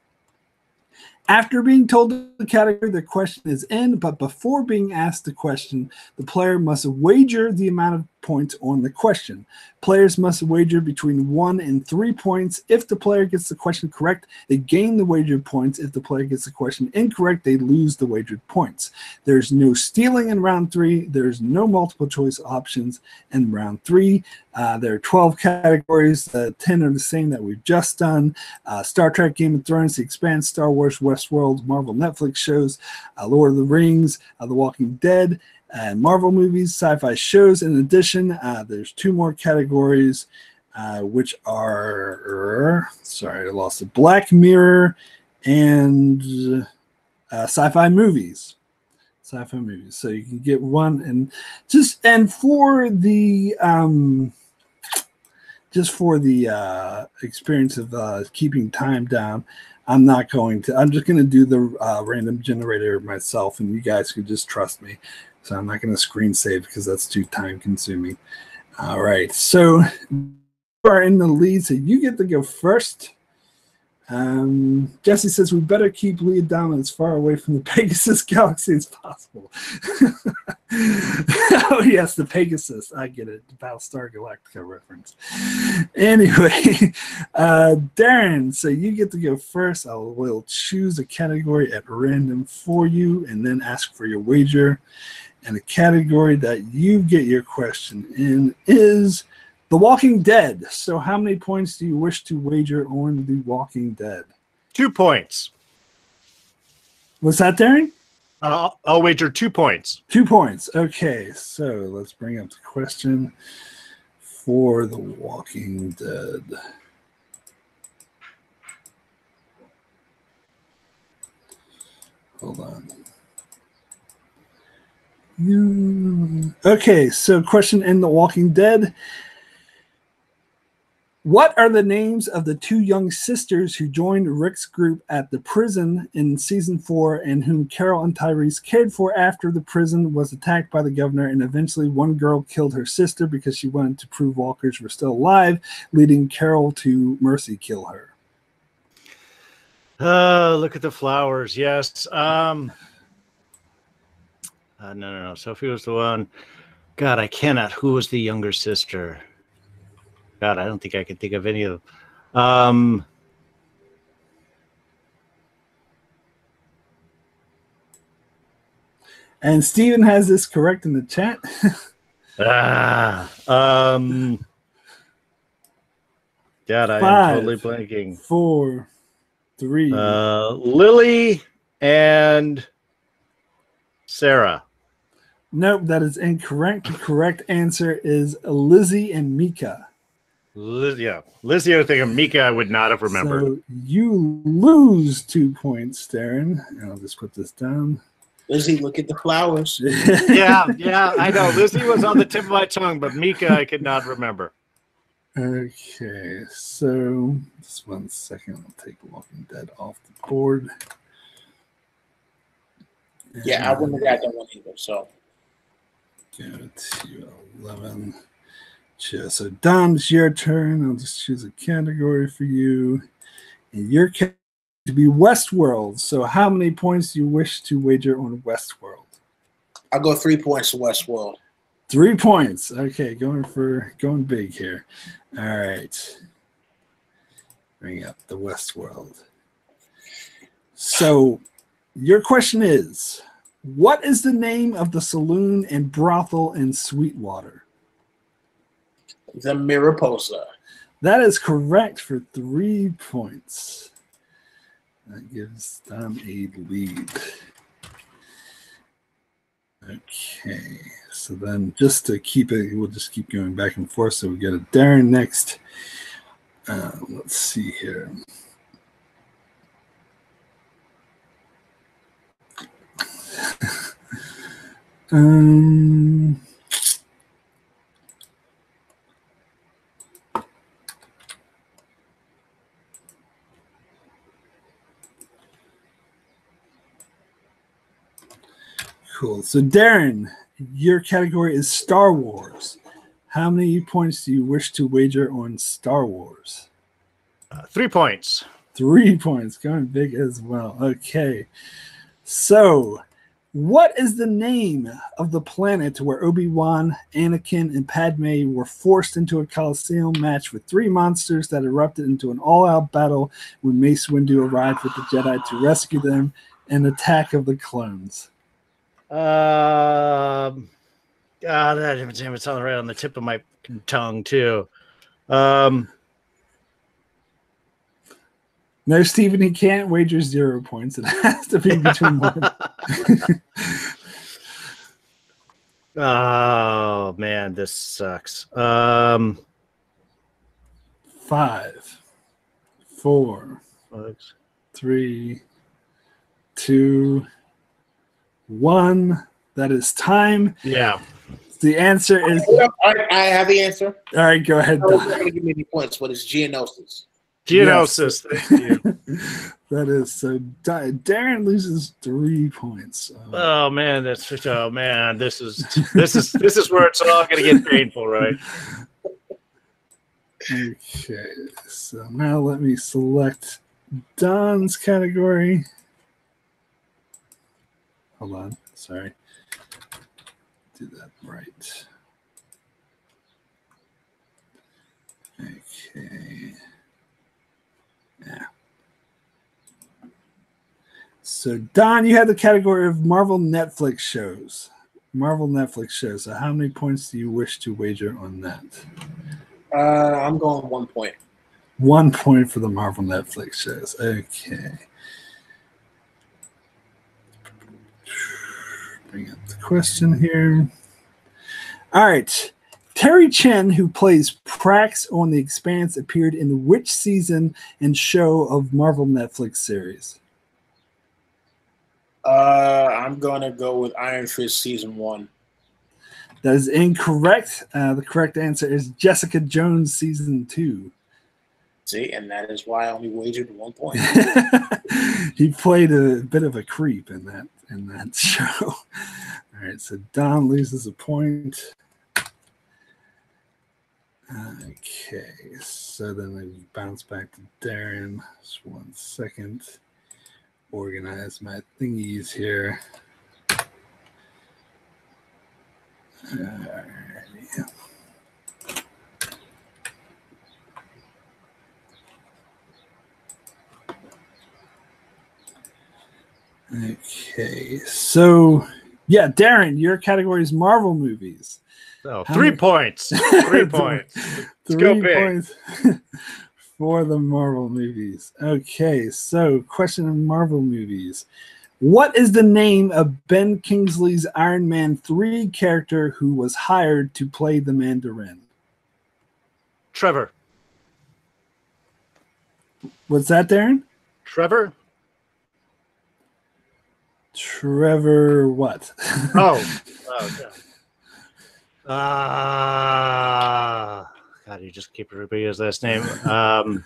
After being told the category, the question is in, but before being asked the question, the player must wager the amount of points on the question. Players must wager between 1 and 3 points. If the player gets the question correct, they gain the wagered points. If the player gets the question incorrect, they lose the wagered points. There's no stealing in round 3. There's no multiple choice options in round 3. There are 12 categories. 10 are the same that we've just done. Star Trek, Game of Thrones, The Expanse, Star Wars, Westworld, Marvel Netflix shows, Lord of the Rings, The Walking Dead, and Marvel movies, sci-fi shows. In addition, there's 2 more categories, which are, sorry, I lost it, Black Mirror and sci-fi movies. Sci-fi movies. So you can get one, and for the experience of keeping time down, I'm just going to do the random generator myself, and you guys could just trust me. So I'm not going to screen save because that's too time consuming. All right. So you are in the lead, so you get to go first. Jesse says we better keep Leah Diamond as far away from the Pegasus galaxy as possible. Oh yes, the Pegasus. I get it. The Battlestar Galactica reference. Anyway, Darren, so you get to go first. I will choose a category at random for you and then ask for your wager. And the category that you get your question in is The Walking Dead. So how many points do you wish to wager on The Walking Dead? 2 points. What's that, Darren? I'll wager 2 points. 2 points. Okay, so let's bring up the question for The Walking Dead. Hold on. Okay, so question in The Walking Dead. What are the names of the 2 young sisters who joined Rick's group at the prison in season 4 and whom Carol and Tyrese cared for after the prison was attacked by the governor, and eventually one girl killed her sister because she wanted to prove walkers were still alive, leading Carol to mercy kill her? Look at the flowers. Yes. No. Sophie was the one. God, I cannot. Who was the younger sister? God, I don't think I can think of any of them. And Steven has this correct in the chat. God, I 5, am totally blanking. 4, 3. Lily and Sarah. Nope, that is incorrect. The correct answer is Lizzie and Mika. Lizzie, I think of Mika, I would not have remembered. So you lose 2 points, Darren. And I'll just put this down. Lizzie, look at the flowers. Yeah, I know. Lizzie was on the tip of my tongue, but Mika, I could not remember. Okay, so just 1 second. I'll take Walking Dead off the board. Yeah, I wouldn't have got that one either. So go to 11. So Dom, it's your turn. I'll just choose a category for you. And your category to be Westworld. So how many points do you wish to wager on Westworld? I'll go 3 points to Westworld. 3 points. Okay, going big here. All right. Bring up the Westworld. So your question is, what is the name of the saloon and brothel in Sweetwater? The Mariposa. That is correct for 3 points. That gives them a lead. Okay, so then just to keep it, we'll just keep going back and forth. So we got a Darren next. Let's see here. Cool. So Darren, your category is Star Wars. How many points do you wish to wager on Star Wars? 3 points. 3 points, going big as well. Okay. So, what is the name of the planet where Obi-Wan, Anakin, and Padme were forced into a Coliseum match with 3 monsters that erupted into an all-out battle when Mace Windu arrived with the Jedi to rescue them in Attack of the Clones? God, it's all right on the tip of my tongue too. No, Stephen, he can't wager 0 points. It has to be between one. Oh man, this sucks. 5, 4, 3, 2, 1. That is time. Yeah. The answer is. I have the answer. All right, go ahead. I was not going to give me any points, but it's Geonosis. Geonosis. Yes. Thank you. That is so. Darren loses 3 points. Oh man, this is where it's all going to get painful, right? Okay, so now let me select Don's category. Hold on, sorry. Do that right. Okay. Yeah. So, Don, you had the category of Marvel Netflix shows. Marvel Netflix shows. So how many points do you wish to wager on that? I'm going 1 point. 1 point for the Marvel Netflix shows. Okay. Bring up the question here. All right. Terry Chen, who plays Prax on The Expanse, appeared in which season and show of Marvel Netflix series? I'm going to go with Iron Fist Season 1. That is incorrect. The correct answer is Jessica Jones Season 2. See, and that is why I only wagered 1 point. He played a bit of a creep in that show. All right, so Don loses a point. Okay, so then I bounce back to Darren. Just 1 second. Organize my thingies here. Alrighty. Okay, so yeah, Darren, your category is Marvel movies. Oh, 3 points. 3 points. Let's go big. 3 points for the Marvel movies. Okay, so question of Marvel movies. What is the name of Ben Kingsley's Iron Man 3 character who was hired to play the Mandarin? Trevor. What's that, Darren? Trevor? Trevor what? Oh, okay. God, you just keep repeating his last name. Where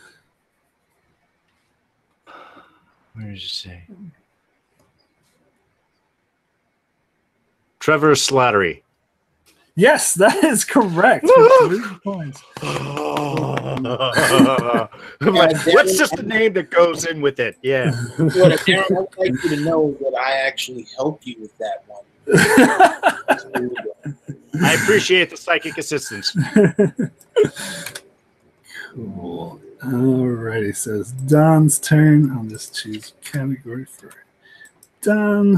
did you say? Trevor Slattery. Yes, that is correct. 3 points. What's just the name that goes in with it? Yeah. Well, Darren, I would like you to know that I actually helped you with that one. I appreciate the psychic assistance. Cool. Alrighty, so it's Don's turn. I'll just choose category for Don.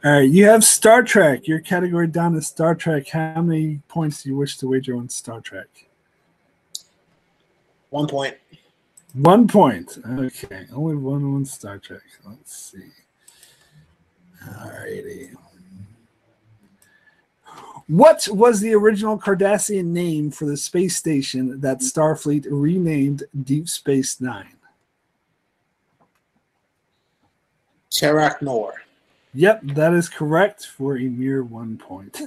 All right, you have Star Trek. Your category, Don, is Star Trek. How many points do you wish to wager on Star Trek? 1 point. 1 point. Okay, only one on Star Trek. Let's see. Alrighty. What was the original Cardassian name for the space station that Starfleet renamed Deep Space Nine? Terak Nor. Yep, that is correct for a mere 1 point.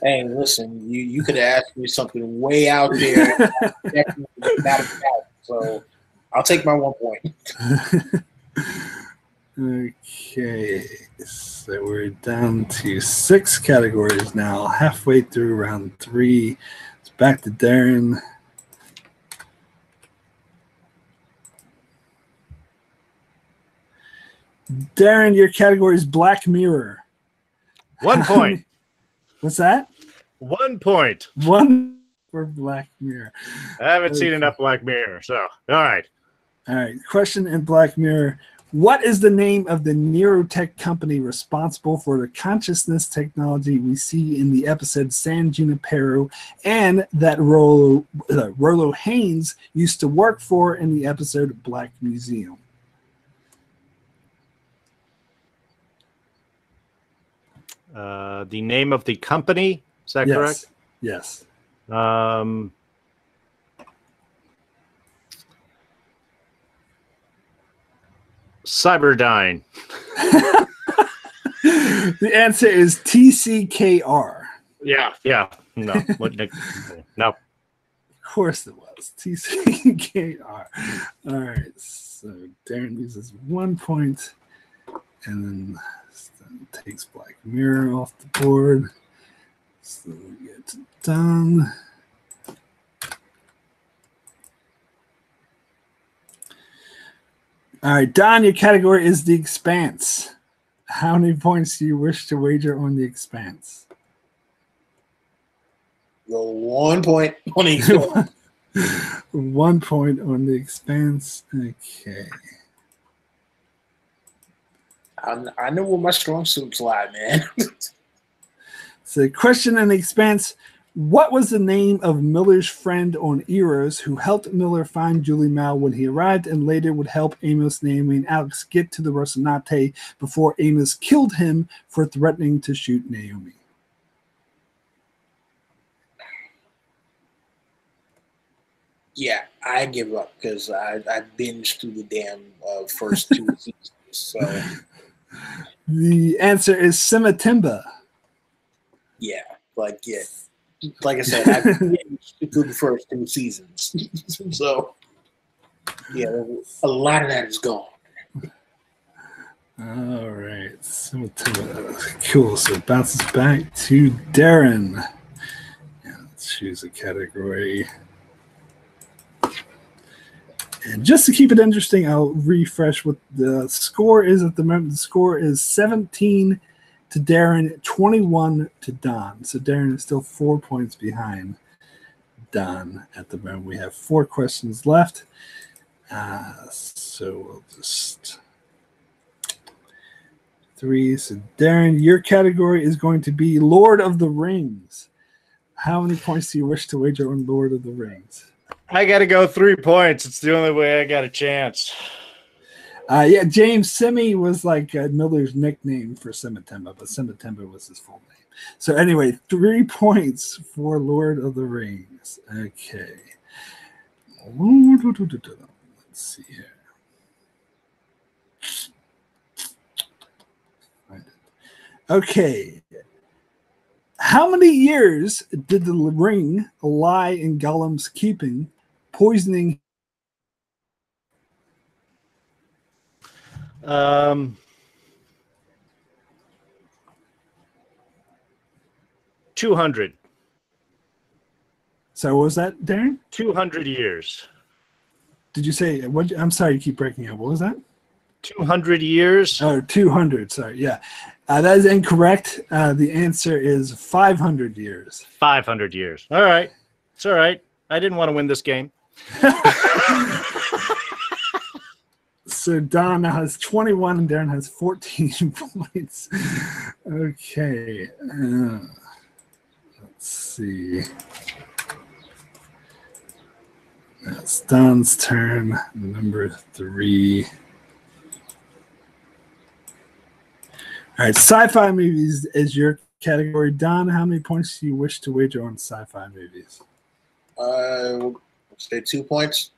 Hey, listen, you could have asked me something way out there. So I'll take my 1 point. Okay, so we're down to 6 categories now, halfway through round 3. It's back to Darren. Darren, your category is Black Mirror. 1 point. What's that? 1 point. 1 for Black Mirror. I haven't seen enough Black Mirror, so all right. All right. Question in Black Mirror. What is the name of the neurotech company responsible for the consciousness technology we see in the episode San Junipero and that Rollo Haynes used to work for in the episode Black Museum? The name of the company, is that correct? Yes. Cyberdyne. The answer is TCKR. Yeah. No. No. Of course it was. TCKR. All right. So Darren loses 1 point. And then takes Black Mirror off the board. So we get done. All right, Don, your category is The Expanse. How many points do you wish to wager on The Expanse? Go 1 point on each. 1 point on The Expanse. Okay. I know where my strong suits lie, man. So, question in The Expanse. What was the name of Miller's friend on EoE's who helped Miller find Julie Mao when he arrived and later would help Amos, Naomi, and Alex get to the Rocinante before Amos killed him for threatening to shoot Naomi? Yeah, I give up because I binged through the damn first 2 seasons. So the answer is Simatimba. Yeah. Like I said, I binged through the first 2 seasons. So yeah, a lot of that is gone. All right, Simatimba. Cool. So it bounces back to Darren. Yeah, let's choose a category. And just to keep it interesting, I'll refresh what the score is at the moment. The score is 17 to Darren, 21 to Don. So Darren is still 4 points behind Don at the moment. We have 4 questions left. So we'll just 3. So Darren, your category is going to be Lord of the Rings. How many points do you wish to wager on Lord of the Rings? I got to go 3 points. It's the only way I got a chance. Yeah, James Simi was like Miller's nickname for Simatimba, but Simatimba was his full name. So anyway, 3 points for Lord of the Rings. Okay. Let's see here. Okay. How many years did the ring lie in Gollum's keeping, poisoning? 200. So what was that, Darren? 200 years. Did you say what? I'm sorry, you keep breaking up. What was that? 200 years. Oh, 200. Sorry. Yeah. That is incorrect. The answer is 500 years. 500 years. All right. It's all right. I didn't want to win this game. So Don now has 21 and Darren has 14 points. Okay. Let's see. It's Don's turn. Number 3. All right, sci-fi movies is your category. Don, how many points do you wish to wager on sci-fi movies? We'll say 2 points.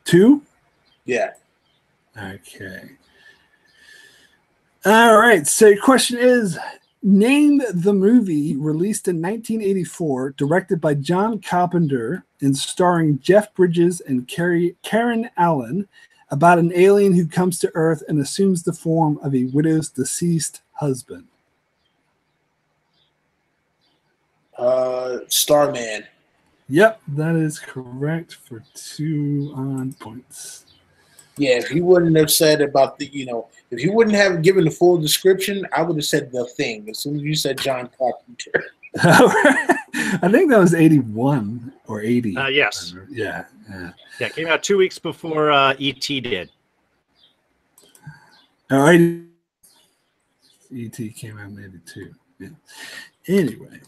2? Yeah. Okay. All right, so your question is, name the movie released in 1984, directed by John Carpenter and starring Jeff Bridges and Karen Allen, about an alien who comes to Earth and assumes the form of a widow's deceased husband. Starman. Yep, that is correct for 2 points. Yeah, if he wouldn't have said about the, if he wouldn't have given the full description, I would have said The Thing. As soon as you said John Carpenter. I think that was 81 or 80. Yes. Yeah. Yeah, it came out 2 weeks before E.T. did. All right. E.T. came out in 82. Yeah. Anyway,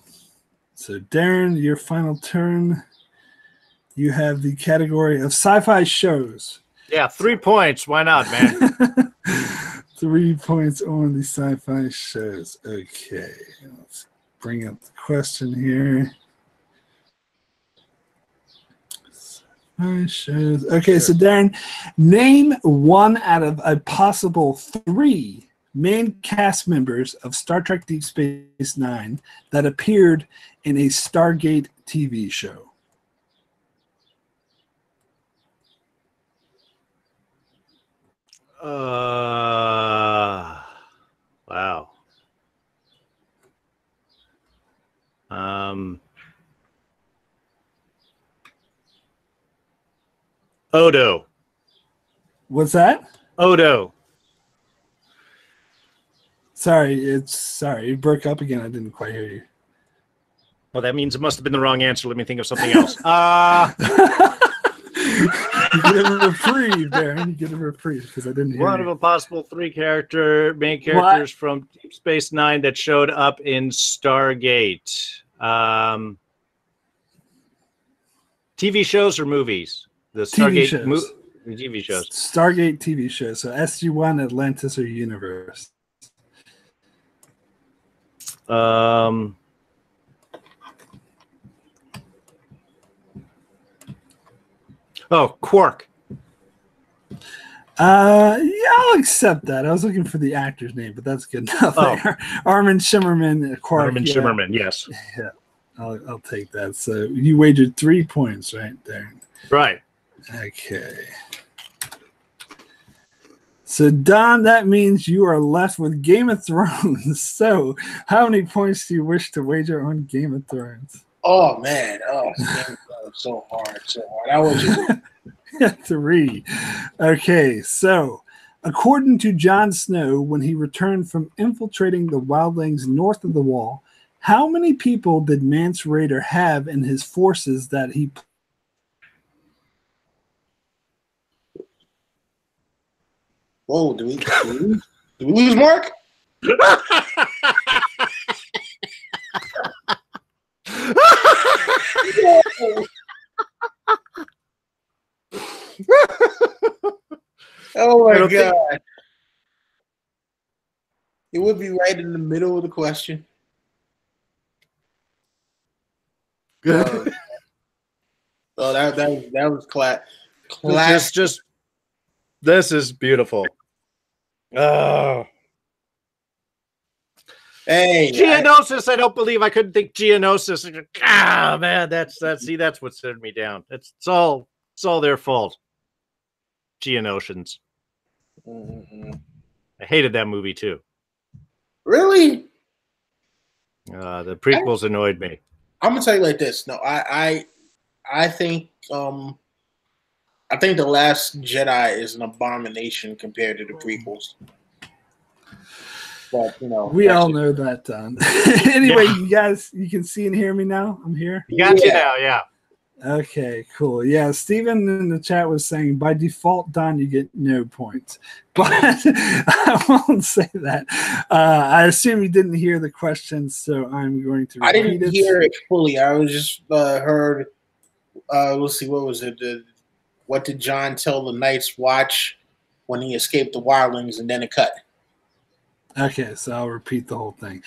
so Darren, your final turn. You have the category of sci-fi shows. Yeah, 3 points. Why not, man? 3 points on the sci-fi shows. Okay, let's bring up the question here. Sci-fi shows. Okay, so Darren, name one out of a possible 3 main cast members of Star Trek Deep Space Nine that appeared in a Stargate TV show. Wow. Odo. What's that? Odo. Sorry, it broke up again. I didn't quite hear you. Well, that means it must have been the wrong answer. Let me think of something else. You get a reprieve, Darren. You get a reprieve because I didn't hear One you. of a possible 3 main characters from Deep Space Nine that showed up in Stargate. TV shows or movies? The Stargate TV shows. Stargate TV shows. So SG-1, Atlantis, or Universe. Quark. Yeah, I'll accept that. I was looking for the actor's name, but that's good enough. Armin Shimmerman, Quark. Armin Shimmerman, yes. Yeah, I'll take that. So you wagered 3 points right there. Right. Okay. So Don, that means you are left with Game of Thrones. So how many points do you wish to wager on Game of Thrones? Oh man, so hard. That was just 3. Okay, so according to Jon Snow, when he returned from infiltrating the wildlings north of the Wall, how many people did Mance Rayder have in his forces that he? Whoa! Do we lose Mark? Oh my god! It would be right in the middle of the question. Good. That was class. This is beautiful. Oh. Hey, Geonosis! I don't believe I couldn't think Geonosis. Ah, man, that's what set me down. It's all their fault. Geonosians. Mm-hmm. I hated that movie too. Really? The prequels annoyed me. I'm gonna tell you like this. No, I think the Last Jedi is an abomination compared to the prequels. But we all know that, Don. Anyway, You guys, you can see and hear me now. I'm here. You got you now, yeah. Okay, cool. Yeah, Steven in the chat was saying by default, Don, you get no points. But I won't say that. I assume you didn't hear the question, so I'm going to repeat I didn't it. hear it fully. I was just heard. Let's see, what was it? What did John tell the Night's Watch when he escaped the wildlings, and then it cut? Okay, so I'll repeat the whole thing.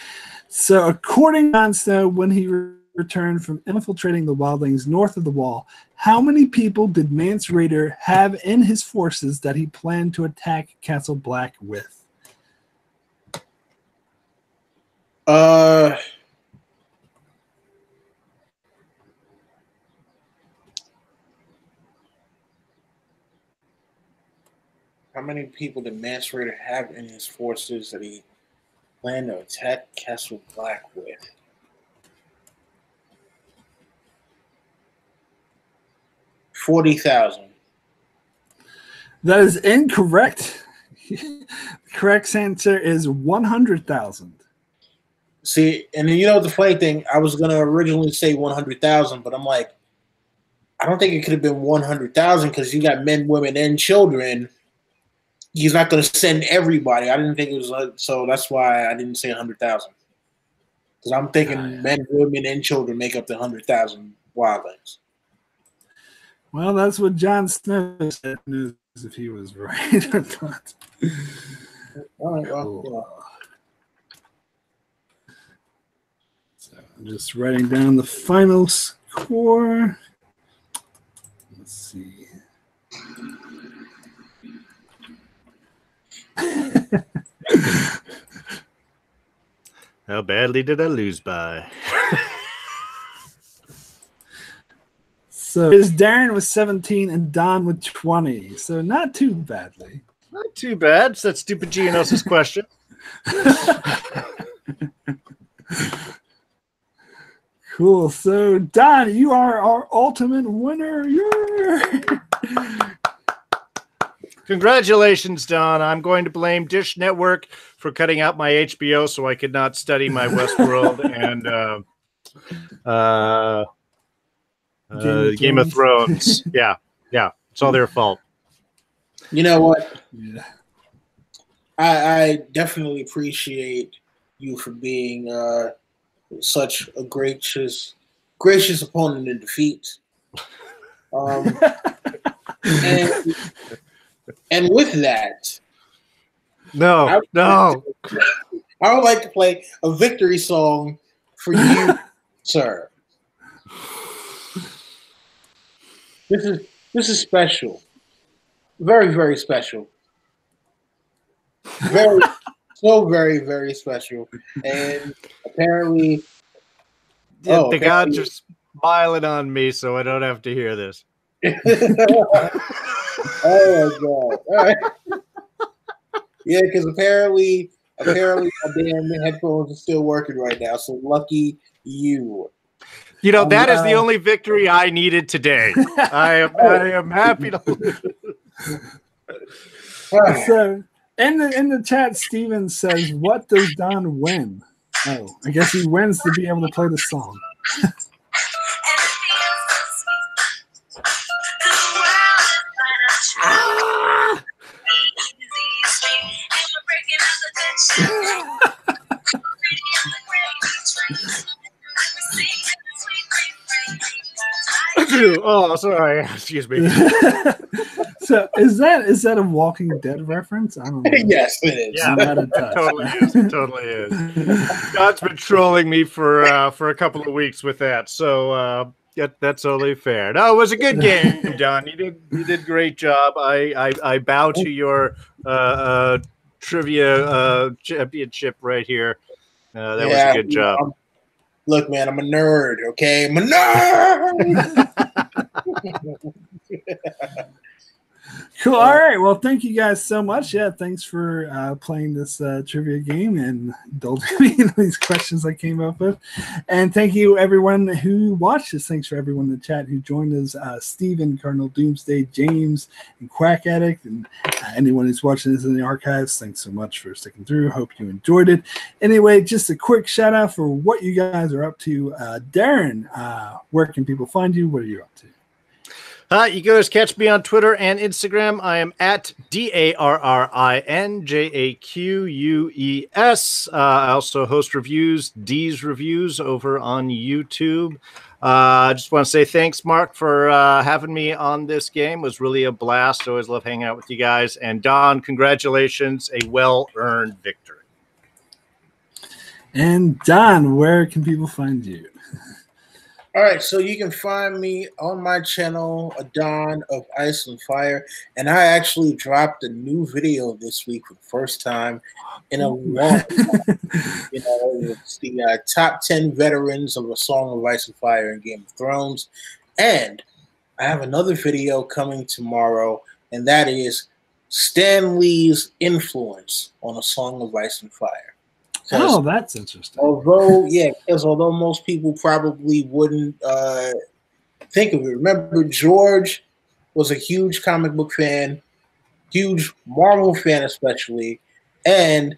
So according to Jon Snow, when he returned from infiltrating the wildlings north of the Wall, how many people did Mance Rayder have in his forces that he planned to attack Castle Black with? How many people did Mance Rayder have in his forces that he planned to attack Castle Black with? 40,000. That is incorrect. The correct answer is 100,000. See, and you know the funny thing, I was gonna originally say 100,000, but I'm like, I don't think it could have been 100,000 because you got men, women, and children. He's not gonna send everybody. I didn't think it was so. That's why I didn't say 100,000. Because I'm thinking men, women, and children make up the 100,000 wildlings. Well, that's what Jon Snow said. Knows if he was right or not. All right, well, Cool. So I'm just writing down the final score. Let's see. How badly did I lose by? So it's Darren with 17 and Don with 20. So not too badly. Not too bad. It's that stupid Geonosis question. Cool. So Don, you are our ultimate winner. Congratulations, Don. I'm going to blame Dish Network for cutting out my HBO so I could not study my Westworld and Game of Thrones. Yeah. It's all their fault. You know what? Yeah. I definitely appreciate you for being such a gracious opponent in defeat. And with that, No. I would like to play a victory song for you, sir. This is special. Very, very special. Very, very special. And apparently, The gods are smiling on me, so I don't have to hear this. Oh my god! All right. Yeah, because apparently, my damn headphones are still working right now. So lucky you. You know, that is the only victory I needed today. I am happy to lose. So in the chat, Steven says, "What does Don win?" Oh, I guess he wins to be able to play the song. Oh, sorry. Excuse me. So is that a Walking Dead reference? I don't know. Yes, it is. Yeah, it totally is. God's been trolling me for a couple of weeks with that, so that's only fair. No, it was a good game, Don. You did great job. I bow to your trivia championship right here. That was a good job. Look, man, I'm a nerd. Okay, I'm a nerd. Cool. All right. Well, thank you guys so much. Yeah, thanks for playing this trivia game and indulging me in these questions I came up with. And thank you, everyone who watched this. Thanks for everyone in the chat who joined us. Stephen, Cardinal Doomsday, James, and Quack Addict, and anyone who's watching this in the archives. Thanks so much for sticking through. Hope you enjoyed it. Anyway, just a quick shout out for what you guys are up to. Darren, where can people find you? What are you up to? You guys catch me on Twitter and Instagram. I am at DARRINJAQUES. I also host reviews, D's Reviews, over on YouTube. I just want to say thanks, Mark, for having me on this game. It was really a blast. I always love hanging out with you guys. And Don, congratulations. A well-earned victory. And Don, where can people find you? All right, so you can find me on my channel, Don of Ice and Fire, and I actually dropped a new video this week for the first time in a long time. You know, it's the top 10 veterans of A Song of Ice and Fire and Game of Thrones, and I have another video coming tomorrow, and that is Stan Lee's influence on A Song of Ice and Fire. Oh, that's interesting. Although most people probably wouldn't think of it. Remember, George was a huge comic book fan, huge Marvel fan especially, and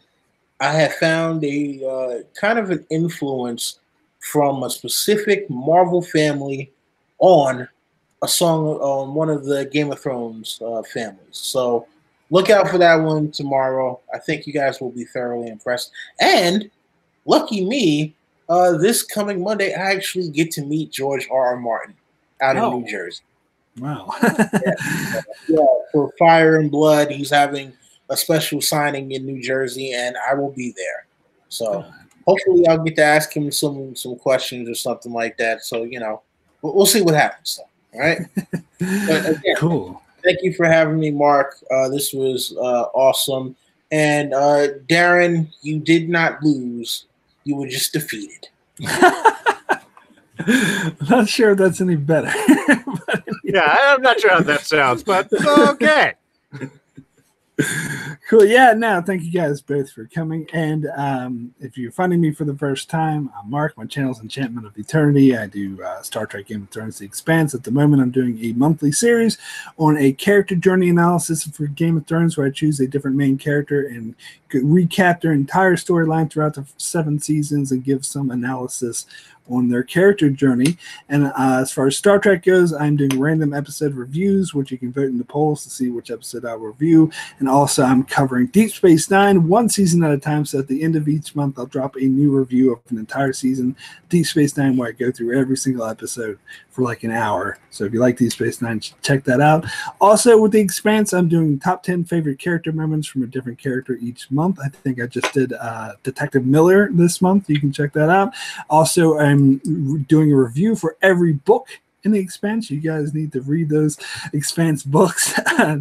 I have found a kind of an influence from a specific Marvel family on a song on one of the Game of Thrones families. So look out for that one tomorrow. I think you guys will be thoroughly impressed. And lucky me, this coming Monday, I actually get to meet George R.R. Martin out in New Jersey. Wow. Yeah, for Fire and Blood, he's having a special signing in New Jersey, and I will be there. So hopefully I'll get to ask him some questions or something like that. So, you know, we'll see what happens. All right. But again, Cool. Thank you for having me, Mark. This was awesome. And Darren, you did not lose. You were just defeated. Not sure if that's any better. Yeah, I'm not sure how that sounds, but okay. Cool. Yeah, no, thank you guys both for coming. And if you're finding me for the first time, I'm Mark. My channel's Enchantment of Eternity. I do Star Trek Game of Thrones The Expanse. At the moment, I'm doing a monthly series on a character journey analysis for Game of Thrones, where I choose a different main character and recap their entire storyline throughout the 7 seasons and give some analysis on their character journey. And as far as Star Trek goes, I'm doing random episode reviews, which you can vote in the polls to see which episode I'll review. And also I'm covering Deep Space Nine 1 season at a time. So at the end of each month, I'll drop a new review of an entire season, Deep Space Nine, where I go through every single episode for like an hour. So if you like Deep Space Nine, check that out. Also with The Expanse, I'm doing top 10 favorite character moments from a different character each month. I think I just did Detective Miller this month. You can check that out. Also, I'm doing a review for every book in The Expanse. You guys need to read those Expanse books.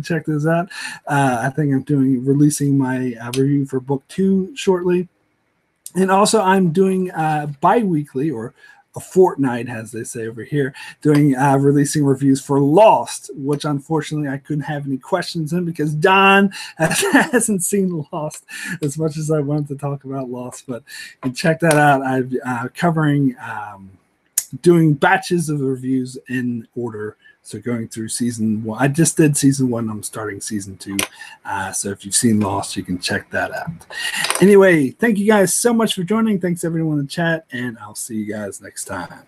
Check those out. I think I'm releasing my review for book 2 shortly. And also I'm doing bi-weekly, or a fortnight, as they say over here, releasing reviews for Lost, which unfortunately I couldn't have any questions in because Don hasn't seen Lost as much as I wanted to talk about Lost. But you can check that out. I'm covering, doing batches of reviews in order. So going through season 1, I just did season 1. I'm starting season 2. So if you've seen Lost, you can check that out. Anyway, thank you guys so much for joining. Thanks everyone in the chat, and I'll see you guys next time.